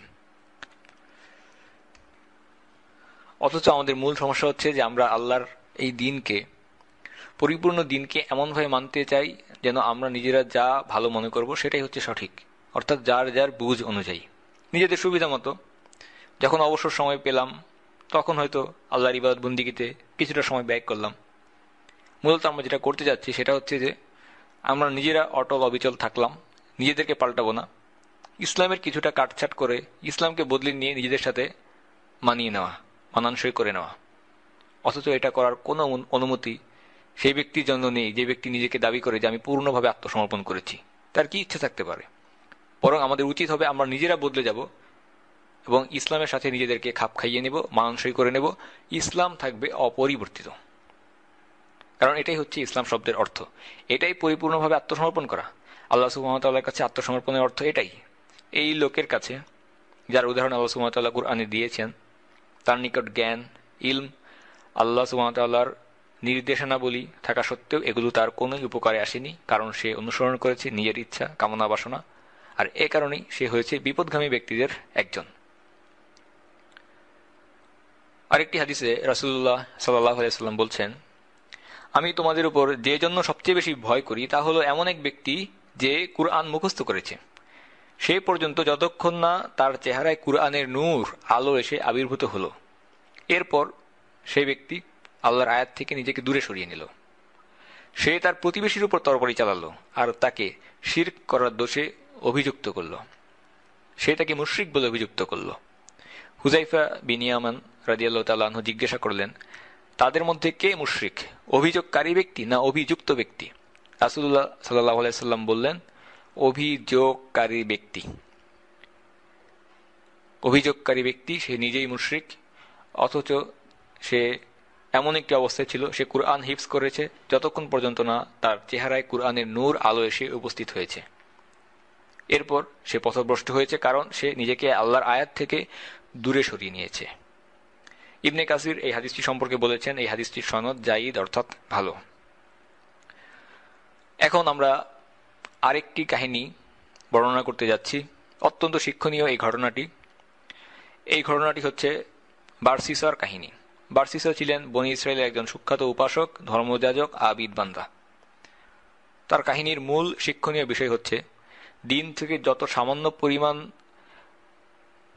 অথচ আমাদের মূল সমস্যা হচ্ছে যে আমরা আল্লাহর এই দিনকে, পরিপূর্ণ দিনকে এমনভাবে মানতে চাই যেন আমরা নিজেরা যা ভালো মনে করব সেটাই হচ্ছে সঠিক, অর্থাৎ যার যার বুঝ অনুযায়ী, নিজেদের সুবিধা মতো। যখন অবসর সময় পেলাম তখন হয়তো আল্লাহর ইবাদত বন্দিগিতে কিছুটা সময় ব্যয় করলাম। মূলত আমরা যেটা করতে যাচ্ছি সেটা হচ্ছে যে আমরা নিজেরা অটল অবিচল থাকলাম, নিজেদেরকে পাল্টাবো না, ইসলামের কিছুটা কাটছাট করে ইসলামকে বদলে নিয়ে নিজেদের সাথে মানিয়ে নেওয়া, মানানসই করে নেওয়া। অথচ এটা করার কোনো অনুমতি সেই ব্যক্তির জন্য নেই যে ব্যক্তি নিজেকে দাবি করে যে আমি পূর্ণভাবে আত্মসমর্পণ করেছি। তার কি ইচ্ছে থাকতে পারে? বরং আমাদের উচিত হবে আমরা নিজেরা বদলে যাব এবং ইসলামের সাথে নিজেদেরকে খাপ খাইয়ে নেব, মানানসই করে নেব। ইসলাম থাকবে অপরিবর্তিত, কারণ এটাই হচ্ছে ইসলাম শব্দের অর্থ। এটাই পরিপূর্ণভাবে আত্মসমর্পণ করা। আল্লাহ সুবহানাহু ওয়া তাআলার কাছে আত্মসমর্পণের অর্থ এটাই। এই লোকের কাছে, যার উদাহরণ আল্লাহ সুবহানাহু ওয়া তাআলা কুরআনে দিয়েছেন, তার নিকট জ্ঞান, ইলম, আল্লাহ সুবহানাহু ওয়া তাআলার নির্দেশনাবলী থাকা সত্ত্বেও এগুলো তার কোনোই উপকারে আসেনি, কারণ সে অনুসরণ করেছে নিজের ইচ্ছা, কামনা বাসনা। আর এ কারণেই সে হয়েছে বিপদগামী ব্যক্তিদের একজন। আরেকটি হাদিসে রাসূলুল্লাহ সাল্লাল্লাহু আলাইহি ওয়াসাল্লাম বলছেন, আমি তোমাদের উপর যে জন্য সবচেয়ে বেশি ভয় করি তা হলো এমন এক ব্যক্তি যে কুরআন মুখস্থ করেছে সেই পর্যন্ত যতক্ষণ না তার চেহারায় কুরআনের নূর, আলো এসে আবির্ভূত হলো। এরপর সেই ব্যক্তি আল্লাহর আয়াত থেকে নিজেকে দূরে সরিয়ে নিল। সে তার প্রতিবেশীর উপর তরবারি চালালো আর তাকে শিরক করার দোষে অভিযুক্ত করল। সে তাকে মুশরিক বলে অভিযুক্ত করল। হুযায়ফা বিন ইয়ামান রাদিয়াল্লাহু তাআলা আনহু জিজ্ঞাসা করলেন, তাদের মধ্যে কে মুশরিক, অভিযোগকারী ব্যক্তি না অভিযুক্ত ব্যক্তি? রাসূলুল্লাহ সাল্লাল্লাহু আলাইহি ওয়াসাল্লাম বললেন, অভিযোগকারী ব্যক্তি। অভিযোগকারী ব্যক্তি সে নিজেই মুশরিক, অথচ সে এমন একটি অবস্থায় ছিল সে কুরআন হিফজ করেছে যতক্ষণ পর্যন্ত না তার চেহারায় কুরআনের নূর, আলো এসে উপস্থিত হয়েছে। এরপর সে পথভ্রষ্ট হয়েছে, কারণ সে নিজেকে আল্লাহর আয়াত থেকে দূরে সরিয়ে নিয়েছে। ইবনে কাসির এই হাদিসটি সম্পর্কে বলেছেন, এই হাদিসটির সনদ জাইদ, অর্থাৎ ভালো। এখন আমরা আরেকটি কাহিনী বর্ণনা করতে যাচ্ছি, অত্যন্ত শিক্ষণীয় এই ঘটনাটি। এই ঘটনাটি হচ্ছে বারসিসার কাহিনী। বারসিসা ছিলেন বনি ইসরায়েলের একজন সুখ্যাত উপাসক, ধর্মযাজক, আবিদ বান্দা। তার কাহিনীর মূল শিক্ষণীয় বিষয় হচ্ছে দিন থেকে যত সামান্য পরিমাণ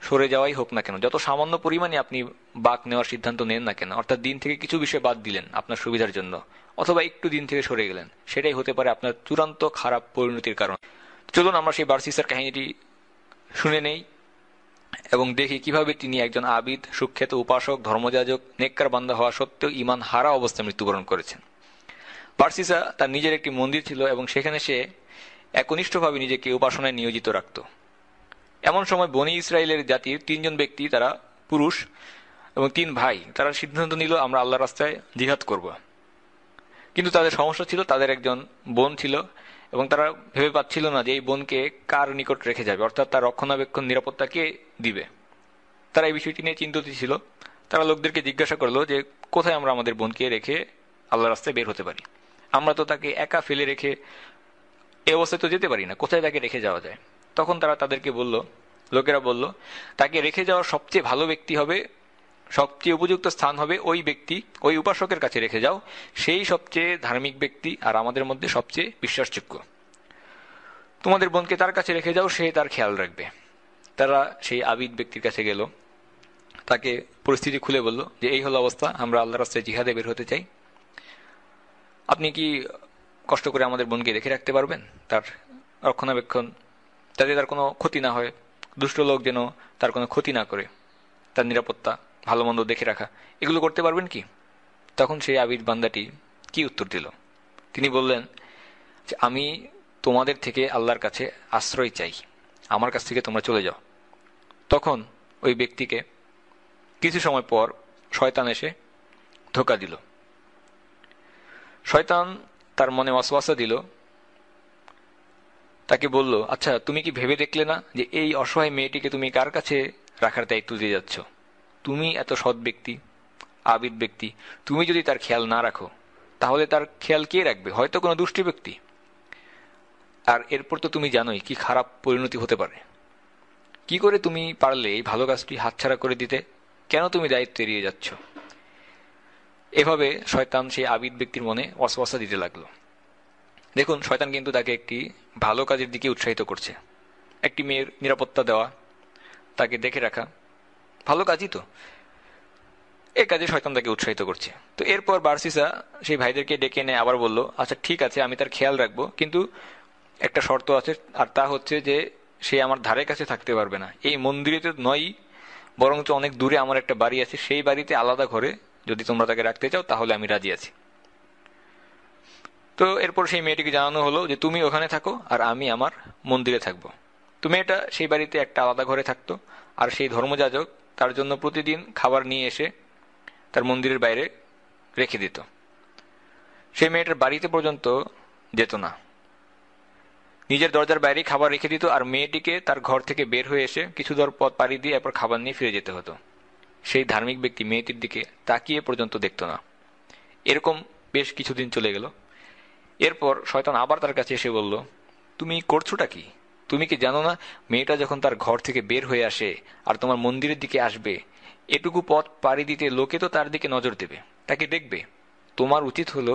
সরে যাওয়াই হোক না কেন, যত সামান্য পরিমাণে আপনি বাঁক নেওয়ার সিদ্ধান্ত নেন না কেন, অর্থাৎ দিন থেকে কিছু বিষয় বাদ দিলেন আপনার সুবিধার জন্য, অথবা একটু দিন থেকে সরে গেলেন, সেটাই হতে পারে আপনার চূড়ান্ত খারাপ পরিণতির কারণ। চলুন আমরা সেই বারসিসার কাহিনীটি শুনে নেই এবং দেখি কিভাবে তিনি একজন আবিদ, সুখ্যাত উপাসক, ধর্মযাজক, নেককার বান্দা হওয়া সত্ত্বেও ঈমান হারা অবস্থায় মৃত্যুবরণ করেছেন। বারসিসা তার নিজের একটি মন্দির ছিল এবং সেখানে সে একনিষ্ঠভাবে নিজেকে উপাসনায় নিয়োজিত রাখত। এমন সময় বনি ইসরায়েলের জাতির 3 জন ব্যক্তি, তারা পুরুষ এবং 3 ভাই, তারা সিদ্ধান্ত নিল আমরা আল্লাহর রাস্তায় জিহাদ করব। কিন্তু তাদের সমস্যা ছিল, তাদের একজন বোন ছিল এবং তারা ভেবে পাচ্ছিল না যে এই বোনকে কার নিকট রেখে যাবে, অর্থাৎ তার রক্ষণাবেক্ষণ, নিরাপত্তা কে দিবে। তারা এই বিষয়টি নিয়ে চিন্তিত ছিল। তারা লোকদেরকে জিজ্ঞাসা করলো যে কোথায় আমরা আমাদের বোনকে রেখে আল্লাহর রাস্তায় বের হতে পারি, আমরা তো তাকে একা ফেলে রেখে এই অবস্থায় তো যেতে পারি না, কোথায় তাকে রেখে যাওয়া যায়। তখন তারা তাদেরকে বলল, লোকেরা বলল, তাকে রেখে যাওয়ার সবচেয়ে ভালো ব্যক্তি হবে, সবচেয়ে উপযুক্ত স্থান হবে ওই ব্যক্তি, ওই উপাসকের কাছে রেখে যাও, সেই সবচেয়ে ধার্মিক ব্যক্তি আর আমাদের মধ্যে সবচেয়ে বিশ্বাসযোগ্য। তোমাদের বোনকে তার কাছে রেখে যাও, সে তার খেয়াল রাখবে। তারা সেই আবিদ ব্যক্তির কাছে গেল, তাকে পরিস্থিতি খুলে বলল যে এই হলো অবস্থা, আমরা আল্লাহর রাস্তায় জিহাদে বের হতে চাই, আপনি কি কষ্ট করে আমাদের বোনকে রেখে রাখতে পারবেন, তার রক্ষণাবেক্ষণ, যাতে তার কোনো ক্ষতি না হয়, দুষ্ট লোক যেন তার কোনো ক্ষতি না করে, তার নিরাপত্তা, ভালো মন্দ দেখে রাখা, এগুলো করতে পারবেন কি? তখন সেই আবিদ বান্দাটি কি উত্তর দিল? তিনি বললেন যে আমি তোমাদের থেকে আল্লাহর কাছে আশ্রয় চাই, আমার কাছ থেকে তোমরা চলে যাও। তখন ওই ব্যক্তিকে কিছু সময় পর শয়তান এসে ধোঁকা দিল। শয়তান তার মনে ওয়াসওয়াসা দিল, তাকে বলল, আচ্ছা তুমি কি ভেবে দেখলে না যে এই অসহায় মেয়েটিকে তুমি কার কাছে রাখার দায়িত্ব দিয়ে যাচ্ছ? তুমি এত সৎ ব্যক্তি, আবিদ ব্যক্তি, তুমি যদি তার খেয়াল না রাখো তাহলে তার খেয়াল কে রাখবে? হয়তো কোনো দুষ্টি ব্যক্তি। আর এরপর তো তুমি জানোই কি খারাপ পরিণতি হতে পারে। কি করে তুমি পারলে এই ভালো কাজটি হাতছাড়া করে দিতে? কেন তুমি দায়িত্ব এড়িয়ে যাচ্ছ? এভাবে শয়তান সেই আবিদ ব্যক্তির মনে ওয়াসওয়াসা দিতে লাগলো। দেখুন, শয়তান কিন্তু তাকে একটি ভালো কাজের দিকে উৎসাহিত করছে। একটি মেয়ের নিরাপত্তা দেওয়া, তাকে দেখে রাখা, ভালো কাজই তো। এই কাজে শয়তান তাকে উৎসাহিত করছে। তো এরপর বারসিসা সেই ভাইদেরকে ডেকে এনে আবার বলল, আচ্ছা ঠিক আছে, আমি তার খেয়াল রাখবো, কিন্তু একটা শর্ত আছে, আর তা হচ্ছে যে সে আমার ধারে কাছে থাকতে পারবে না। এই মন্দিরে তো নয়, বরঞ্চ অনেক দূরে আমার একটা বাড়ি আছে, সেই বাড়িতে আলাদা ঘরে যদি তোমরা তাকে রাখতে চাও তাহলে আমি রাজি আছি। তো এরপর সেই মেয়েটিকে জানানো হলো যে তুমি ওখানে থাকো আর আমি আমার মন্দিরে থাকবো। তো মেয়েটা সেই বাড়িতে একটা আলাদা ঘরে থাকতো, আর সেই ধর্মযাজক তার জন্য প্রতিদিন খাবার নিয়ে এসে তার মন্দিরের বাইরে রেখে দিত। সেই মেয়েটার বাড়িতে পর্যন্ত যেত না, নিজের দরজার বাইরে খাবার রেখে দিত, আর মেয়েটিকে তার ঘর থেকে বের হয়ে এসে কিছু দূর পথ পাড়ি দিয়ে এরপর খাবার নিয়ে ফিরে যেতে হতো। সেই ধার্মিক ব্যক্তি মেয়েটির দিকে তাকিয়ে পর্যন্ত দেখত না। এরকম বেশ কিছুদিন চলে গেল। এরপর শয়তান আবার তার কাছে এসে বলল, তুমি করছোটা কি? তুমি কি জানো না মেয়েটা যখন তার ঘর থেকে বের হয়ে আসে আর তোমার মন্দিরের দিকে আসবে, এটুকু পথ পাড়ি দিতে লোকে তো তার দিকে নজর দেবে, তাকে দেখবে। তোমার উচিত হলো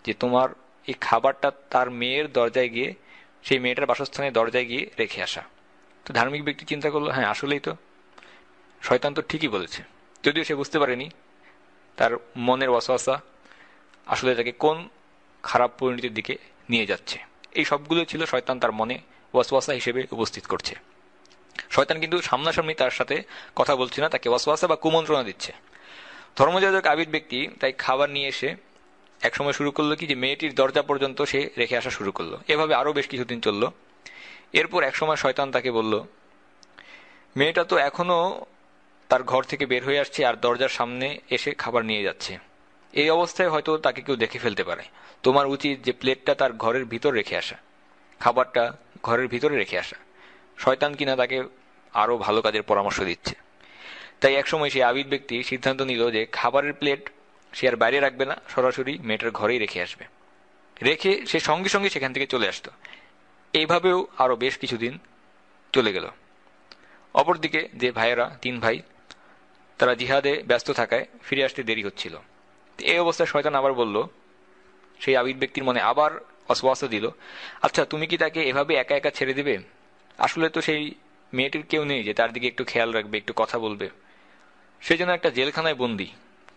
যে তোমার এই খাবারটা তার মেয়ের দরজায় গিয়ে, সেই মেয়েটার বাসস্থানের দরজায় গিয়ে রেখে আসা। তো ধার্মিক ব্যক্তি চিন্তা করলো, হ্যাঁ আসলেই তো, শয়তান তো ঠিকই বলেছে। যদিও সে বুঝতে পারেনি তার মনের ওয়াসওয়াসা আসলে তাকে কোন খারাপ পরিণতির দিকে নিয়ে যাচ্ছে। এই সবগুলো ছিল শয়তান তার মনে ওয়াসওয়াসা হিসেবে উপস্থিত করছে। শয়তান কিন্তু সামনাসামনি তার সাথে কথা বলছে না, তাকে ওয়াসওয়াসা বা কুমন্ত্রণা দিচ্ছে। ধর্মযাজক আবিদ ব্যক্তি তাই খাবার নিয়ে এসে একসময় শুরু করলো কি যে মেয়েটির দরজা পর্যন্ত সে রেখে আসা শুরু করলো। এভাবে আরো বেশ কিছুদিন চললো। এরপর একসময় শয়তান তাকে বলল, মেয়েটা তো এখনো তার ঘর থেকে বের হয়ে আসছে আর দরজার সামনে এসে খাবার নিয়ে যাচ্ছে, এই অবস্থায় হয়তো তাকে কেউ দেখে ফেলতে পারে। তোমার উচিত যে প্লেটটা তার ঘরের ভিতর রেখে আসা, খাবারটা ঘরের ভিতরে রেখে আসা। শয়তান কিনা তাকে আরো ভালো কাজের পরামর্শ দিচ্ছে। তাই একসময় সেই আবিদ ব্যক্তি সিদ্ধান্ত নিল যে খাবারের প্লেট সে আর বাইরে রাখবে না, সরাসরি মেয়েটার ঘরেই রেখে আসবে। রেখে সে সঙ্গে সঙ্গে সেখান থেকে চলে আসতো। এইভাবেও আরো বেশ কিছুদিন চলে গেল। অপরদিকে যে ভাইয়েরা, 3 ভাই, তারা জিহাদে ব্যস্ত থাকায় ফিরে আসতে দেরি হচ্ছিল। এই অবস্থায় শয়তান আবার বলল, সেই আবিদ ব্যক্তির মনে আবার ওয়াসওয়াসা দিল, আচ্ছা তুমি কি তাকে এভাবে একা একা ছেড়ে দিবে? আসলে তো সেই মেয়েটির কেউ নেই যে তার দিকে একটু খেয়াল রাখবে, একটু কথা বলবে। সে যেন একটা জেলখানায় বন্দী,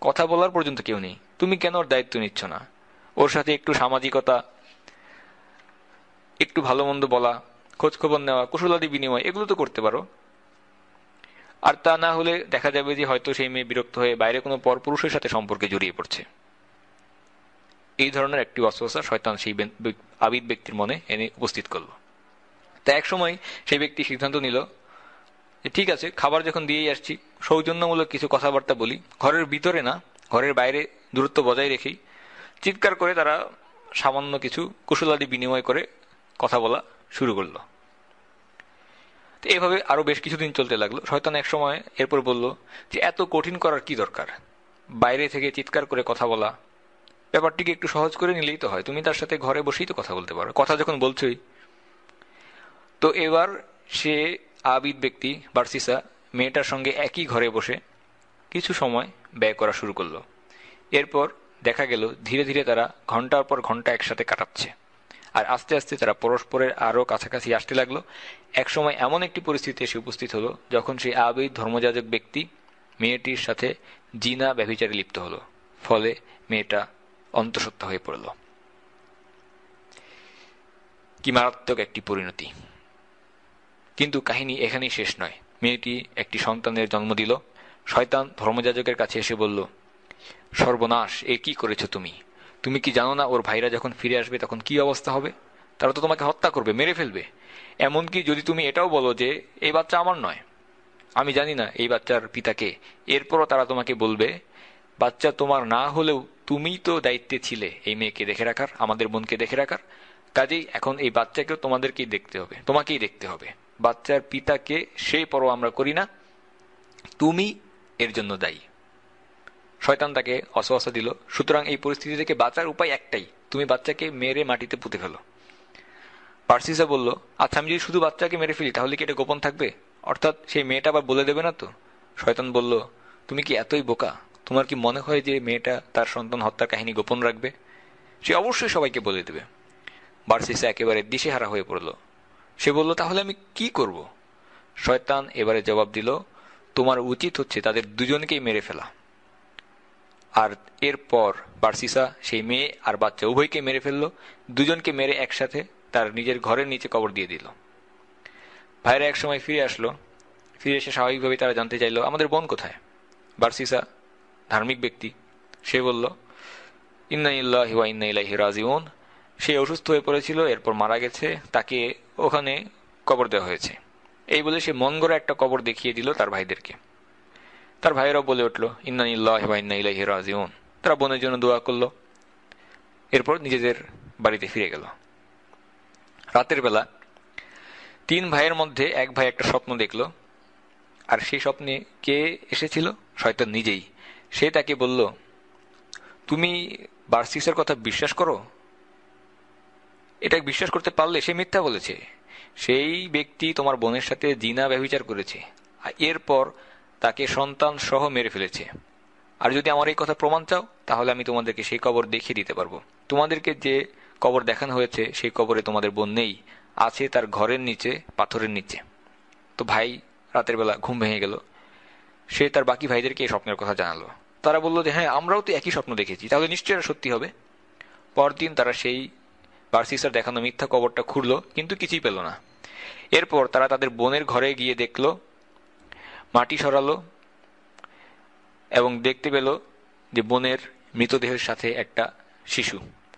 কথা বলার পর্যন্ত কেউ নেই। তুমি কেন ওর দায়িত্ব নিচ্ছ না? ওর সাথে একটু সামাজিকতা, একটু ভালো মন্দ বলা, খোঁজখবর নেওয়া, কুশলাদি বিনিময়, এগুলো তো করতে পারো। আর তা না হলে দেখা যাবে যে হয়তো সেই মেয়ে বিরক্ত হয়ে বাইরে কোনো পরপুরুষের সাথে সম্পর্কে জড়িয়ে পড়ছে। এই ধরনের একটি ওয়াসওয়াসা শয়তান সেই আবিদ ব্যক্তির মনে এনে উপস্থিত করলো। তা এক সময় সেই ব্যক্তি সিদ্ধান্ত নিল যে ঠিক আছে, খাবার যখন দিয়েই আসছি, সৌজন্যমূলক কিছু কথাবার্তা বলি, ঘরের ভিতরে না, ঘরের বাইরে দূরত্ব বজায় রেখেই। চিৎকার করে তারা সামান্য কিছু কুশলাদি বিনিময় করে কথা বলা শুরু করলো। তো এভাবে আরো বেশ কিছুদিন চলতে লাগলো। শয়তান এক সময় এরপর বলল যে এত কঠিন করার কি দরকার, বাইরে থেকে চিৎকার করে কথা বলা, ব্যাপারটিকে একটু সহজ করে নিলেই তো হয়। তুমি তার সাথে ঘরে বসেই তো কথা বলতে পারো, কথা যখন বলছোই। তো এবার সে আবিদ ব্যক্তি বার্সিসা মেয়েটার সঙ্গে একই ঘরে বসে কিছু সময় ব্যয় করা শুরু করলো। এরপর দেখা গেল ধীরে ধীরে তারা ঘন্টার পর ঘন্টা একসাথে কাটাচ্ছে, আর আস্তে আস্তে তারা পরস্পরের আরো কাছাকাছি আসতে লাগলো। একসময় এমন একটি পরিস্থিতি এসে উপস্থিত হলো যখন সেই আবিদ ধর্মযাজক ব্যক্তি মেয়েটির সাথে জিনা ব্যভিচারে লিপ্ত হলো। ফলে মেয়েটা অন্তঃসত্ত্বা হয়ে পড়ল। কি মারাত্মক একটি পরিণতি! কিন্তু কাহিনী এখানেই শেষ নয়। মেয়েটি একটি সন্তানের জন্ম দিল। শয়তান ধর্মযাজকের কাছে এসে বলল, সর্বনাশ, এ কি করেছো তুমি? তুমি কি জানো না ওর ভাইরা যখন ফিরে আসবে তখন কি অবস্থা হবে? তারা তো তোমাকে হত্যা করবে, মেরে ফেলবে। এমনকি যদি তুমি এটাও বলো যে এই বাচ্চা আমার নয়, আমি জানি না এই বাচ্চার পিতাকে, এরপরও তারা তোমাকে বলবে বাচ্চা তোমার না হলেও তুমি তো দায়িত্বে ছিলে এই মেয়েকে দেখে রাখার, আমাদের বোনকে দেখে রাখার। কাজেই এখন এই বাচ্চাকেও তোমাদেরকেই দেখতে হবে, তোমাকেই দেখতে হবে। বাচ্চার পিতাকে সেই পরও আমরা করি না, তুমি এর জন্য দায়ী। শয়তান তাকে অসওয়াসা দিল। সুতরাং এই পরিস্থিতি থেকে বাঁচার উপায় একটাই, তুমি বাচ্চাকে মেরে মাটিতে পুঁতে ফেলো। পার্সিসা বলল, আচ্ছা আমি যদি শুধু বাচ্চাকে মেরে ফেলি তাহলে কি এটা গোপন থাকবে? অর্থাৎ সেই মেয়েটা আবার বলে দেবে না তো? শয়তান বলল, তুমি কি এতই বোকা? তোমার কি মনে হয় যে মেয়েটা তার সন্তান হত্যার কাহিনী গোপন রাখবে? সে অবশ্যই সবাইকে বলে দেবে। বার্সিসা একেবারে দিশেহারা হয়ে পড়ল। সে বলল, তাহলে আমি কি করব? শয়তান এবারে জবাব দিল, তোমার উচিত হচ্ছে তাদের দুজনকেই মেরে ফেলা। আর এরপর বার্সিসা সেই মেয়ে আর বাচ্চা উভয়কে মেরে ফেলল। দুজনকে মেরে একসাথে তার নিজের ঘরের নিচে কবর দিয়ে দিল। ভাইরা এক সময় ফিরে আসলো। ফিরে এসে স্বাভাবিকভাবে তারা জানতে চাইল, আমাদের বোন কোথায়? বার্সিসা ধার্মিক ব্যক্তি, সে বলল, ইন্না লিল্লাহি ওয়া ইন্না ইলাইহি রাজিউন। সে অসুস্থ হয়ে পড়েছিল, এরপর মারা গেছে, তাকে ওখানে কবর দেওয়া হয়েছে। এই বলে সে মন গড়া একটা কবর দেখিয়ে দিল তার ভাইদেরকে। তার ভাইয়েরাও বলে উঠল, ইন্না লিল্লাহি ওয়া ইন্না ইলাইহি রাজিউন। তারা বোনের জন্য দোয়া করলো। এরপর নিজেদের বাড়িতে ফিরে গেল। রাতের বেলা তিন ভাইয়ের মধ্যে এক ভাই একটা স্বপ্ন দেখল। আর সেই স্বপ্নে কে এসেছিল? শয়তান নিজেই। সে তাকে বলল, তুমি বার্সিসের কথা বিশ্বাস করো? এটা বিশ্বাস করতে পারলে? সে মিথ্যা বলেছে। সেই ব্যক্তি তোমার বোনের সাথে জিনা ব্যভিচার করেছে, আর এরপর তাকে সন্তান সহ মেরে ফেলেছে। আর যদি আমার এই কথা প্রমাণ চাও তাহলে আমি তোমাদেরকে সেই কবর দেখিয়ে দিতে পারবো। তোমাদেরকে যে কবর দেখানো হয়েছে সেই কবরে তোমাদের বোন নেই, আছে তার ঘরের নিচে, পাথরের নিচে। তো ভাই রাতের বেলা ঘুম ভেঙে গেল। সে তার বাকি ভাইদেরকে এই স্বপ্নের কথা জানালো। তারা বলল যে হ্যাঁ, আমরাও তো একই স্বপ্ন দেখেছি, তাহলে নিশ্চয়ই সত্যি হবে। পরদিন তারা সেই বার্সিসার দেখানো মিথ্যা কবরটা খুঁড়ল, কিন্তু কিছুই পেল না। এরপর তারা তাদের বোনের ঘরে গিয়ে দেখল, মাটি সরালো এবং দেখতে পেল যে বোনের মৃতদেহের সাথে একটা শিশু।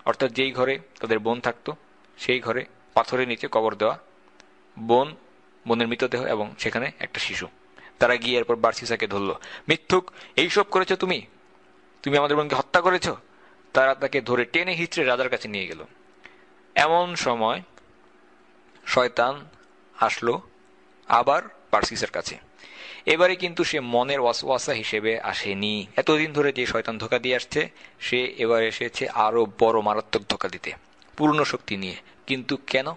অর্থাৎ যেই ঘরে তাদের বোন থাকতো সেই ঘরে পাথরের নিচে কবর দেওয়া বোনের মৃতদেহ এবং সেখানে একটা শিশু। তারা গিয়ে এরপর বার্সিসাকে ধরল। মিথ্যুক, এইসব করেছো তুমি? তুমি আমাদের বোনকে হত্যা করেছ? তারা তাকে ধরে টেনে হিচড়ে রাজার কাছে নিয়ে গেল। এমন সময় শয়তান আসলো আবার বার্সিসের কাছে। এবারে কিন্তু সে মনের ওয়াসওয়াসা হিসেবে আসেনি। এতদিন ধরে যে শয়তান ধোঁকা দিয়ে আসছে, সে এবার এসেছে আরো বড় মারাত্মক ধোঁকা দিতে, পূর্ণ শক্তি নিয়ে। কিন্তু কেন?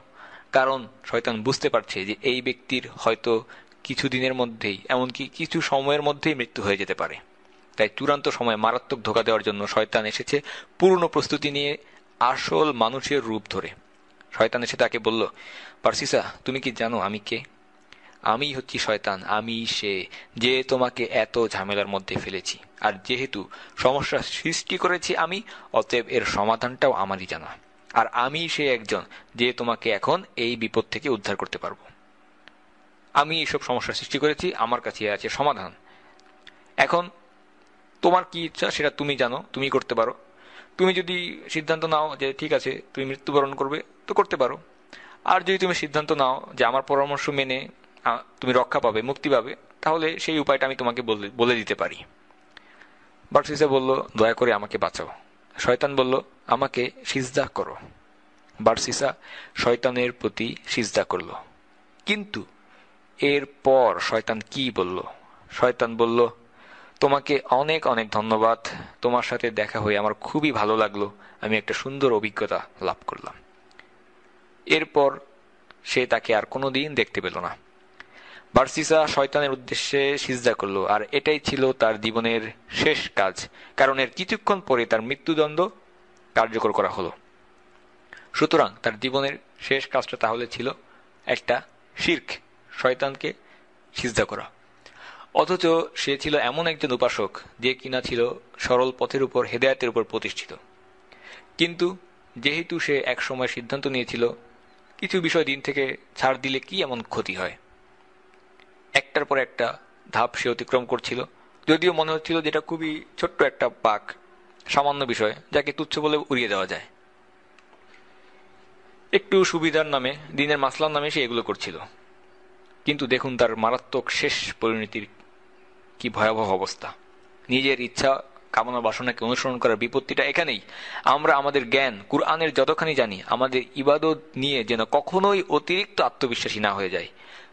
কারণ শয়তান বুঝতে পারছে যে এই ব্যক্তির হয়তো কিছুদিনের মধ্যেই, এমনকি কিছু সময়ের মধ্যেই মৃত্যু হয়ে যেতে পারে। তাই চূড়ান্ত সময় মারাত্মক ধোঁকা দেওয়ার জন্য শয়তান এসেছে পূর্ণ প্রস্তুতি নিয়ে, আসল মানুষের রূপ ধরে। শয়তান এসে তাকে বলল, বার্সিসা, তুমি কি জানো আমি কে? আমি হচ্ছি শয়তান, আমি সে যে তোমাকে এত ঝামেলার মধ্যে ফেলেছি। আর যেহেতু সমস্যা সৃষ্টি করেছি আমি, অতএব এর সমাধানটাও আমারই জানা। আর আমি সে একজন যে তোমাকে এখন এই বিপদ থেকে উদ্ধার করতে পারবো। আমি এইসব সমস্যা সৃষ্টি করেছি, আমার কাছে আছে সমাধান। এখন তোমার কি ইচ্ছা সেটা তুমি জানো, তুমি করতে পারো। তুমি যদি সিদ্ধান্ত নাও যে ঠিক আছে তুমি মৃত্যুবরণ করবে, তো করতে পারো। আর যদি তুমি সিদ্ধান্ত নাও যে আমার পরামর্শ মেনে তুমি রক্ষা পাবে, মুক্তি পাবে, তাহলে সেই উপায়টা আমি তোমাকে বলে দিতে পারি। বার্সিসা বলল, দয়া করে আমাকে বাঁচাও। শয়তান বলল, আমাকে সিজদা করো। বার্সিসা শয়তানের প্রতি সিজদা করল। কিন্তু এরপর শয়তান কি বলল? শয়তান বলল, তোমাকে অনেক অনেক ধন্যবাদ, তোমার সাথে দেখা হয়ে আমার খুবই ভালো লাগলো, আমি একটা সুন্দর অভিজ্ঞতা লাভ করলাম। এরপর সে তাকে আর কোনোদিন দেখতে পেল না। বার্সিসা শয়তানের উদ্দেশ্যে সিজদা করল, আর এটাই ছিল তার জীবনের শেষ কাজ, কারণ এর কিছুক্ষণ পরে তার মৃত্যুদণ্ড কার্যকর করা হলো। সুতরাং তার জীবনের শেষ কাজটা তাহলে ছিল একটা শিরক, শয়তানকে সিজদা করা। অথচ সে ছিল এমন একজন উপাসক যে কিনা ছিল সরল পথের উপর, হেদায়েতের উপর প্রতিষ্ঠিত। কিন্তু যেহেতু সে এক সময় সিদ্ধান্ত নিয়েছিল কিছু বিষয় দিন থেকে ছাড় দিলে কি এমন ক্ষতি হয়, একটার পর একটা ধাপ সে অতিক্রম করছিল, যদিও মনে হচ্ছিল যেটা খুবই ছোট্ট একটা পাক, সামান্য বিষয় যাকে তুচ্ছ বলে উড়িয়ে দেওয়া যায়। একটু সুবিধার নামে, দিনের মাসলার নামে সে এগুলো করছিল। কিন্তু দেখুন তার মারাত্মক শেষ পরিণতির কি ভয়াবহ অবস্থা। নিজের ইচ্ছা কামনা বাসনাকে অনুসরণ করার বিপত্তিটা এখানেই। আমরা আমাদের জ্ঞান কুরআনের যতখানি জানি, আমাদের ইবাদত নিয়ে যেন কখনোই অতিরিক্ত আত্মবিশ্বাসী না হয়ে যায়।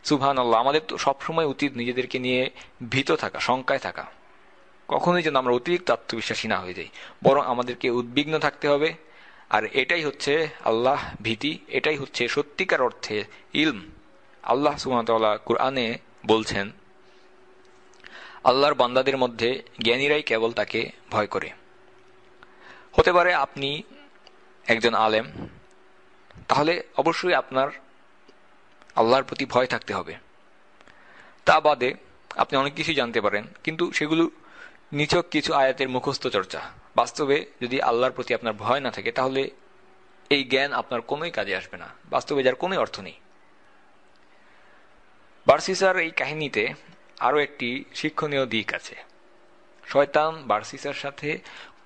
সুবহানাল্লাহ, আমাদের তো সবসময় উচিত নিজেদেরকে নিয়ে ভীত থাকা, শঙ্কায় থাকা। কখনোই যেন আমরা অতিরিক্ত আত্মবিশ্বাসী না হয়ে যাই, বরং আমাদেরকে উদ্বিগ্ন থাকতে হবে। আর এটাই হচ্ছে আল্লাহ ভীতি, এটাই হচ্ছে সত্যিকার অর্থে ইলম। আল্লাহ সুবহানাহু ওয়া তাআলা কুরআনে বলছেন, আল্লাহর বান্দাদের মধ্যে জ্ঞানীরাই কেবল তাকে ভয় করে। হতে পারে আপনি একজন আলেম, তাহলে অবশ্যই আপনার আল্লাহর প্রতি ভয় থাকতে হবে। তা বাদে আপনি অনেক কিছুই জানতে পারেন, কিন্তু সেগুলো নিছক কিছু আয়াতের মুখস্থ চর্চা। বাস্তবে যদি আল্লাহর প্রতি আপনার ভয় না থাকে, তাহলে এই জ্ঞান আপনার কোনোই কাজে আসবে না, বাস্তবে যার কোনো অর্থ নেই। বার্সিসার এই কাহিনীতে আরও একটি শিক্ষণীয় দিক আছে। শয়তান বার্সিসার সাথে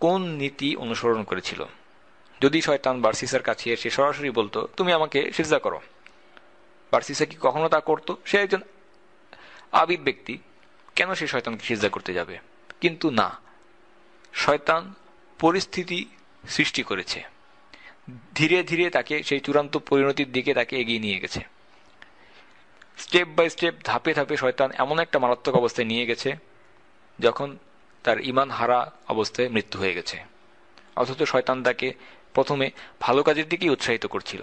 কোন নীতি অনুসরণ করেছিল? যদি শয়তান বার্সিসার কাছে এসে সরাসরি বলতো, তুমি আমাকে সিজদা করো, বার্সিসা কি কখনো তা করতো? সে একজন আবিদ ব্যক্তি, কেন সে শয়তানকে সিজদা করতে যাবে? কিন্তু না, শয়তান পরিস্থিতি সৃষ্টি করেছে, ধীরে ধীরে তাকে সেই চূড়ান্ত পরিণতির দিকে তাকে এগিয়ে নিয়ে গেছে। স্টেপ বাই স্টেপ, ধাপে ধাপে শয়তান এমন একটা মারাত্মক অবস্থায় নিয়ে গেছে যখন তার ঈমান হারা অবস্থায় মৃত্যু হয়ে গেছে। অথচ শয়তান তাকে প্রথমে ভালো কাজের দিকেই উৎসাহিত করছিল।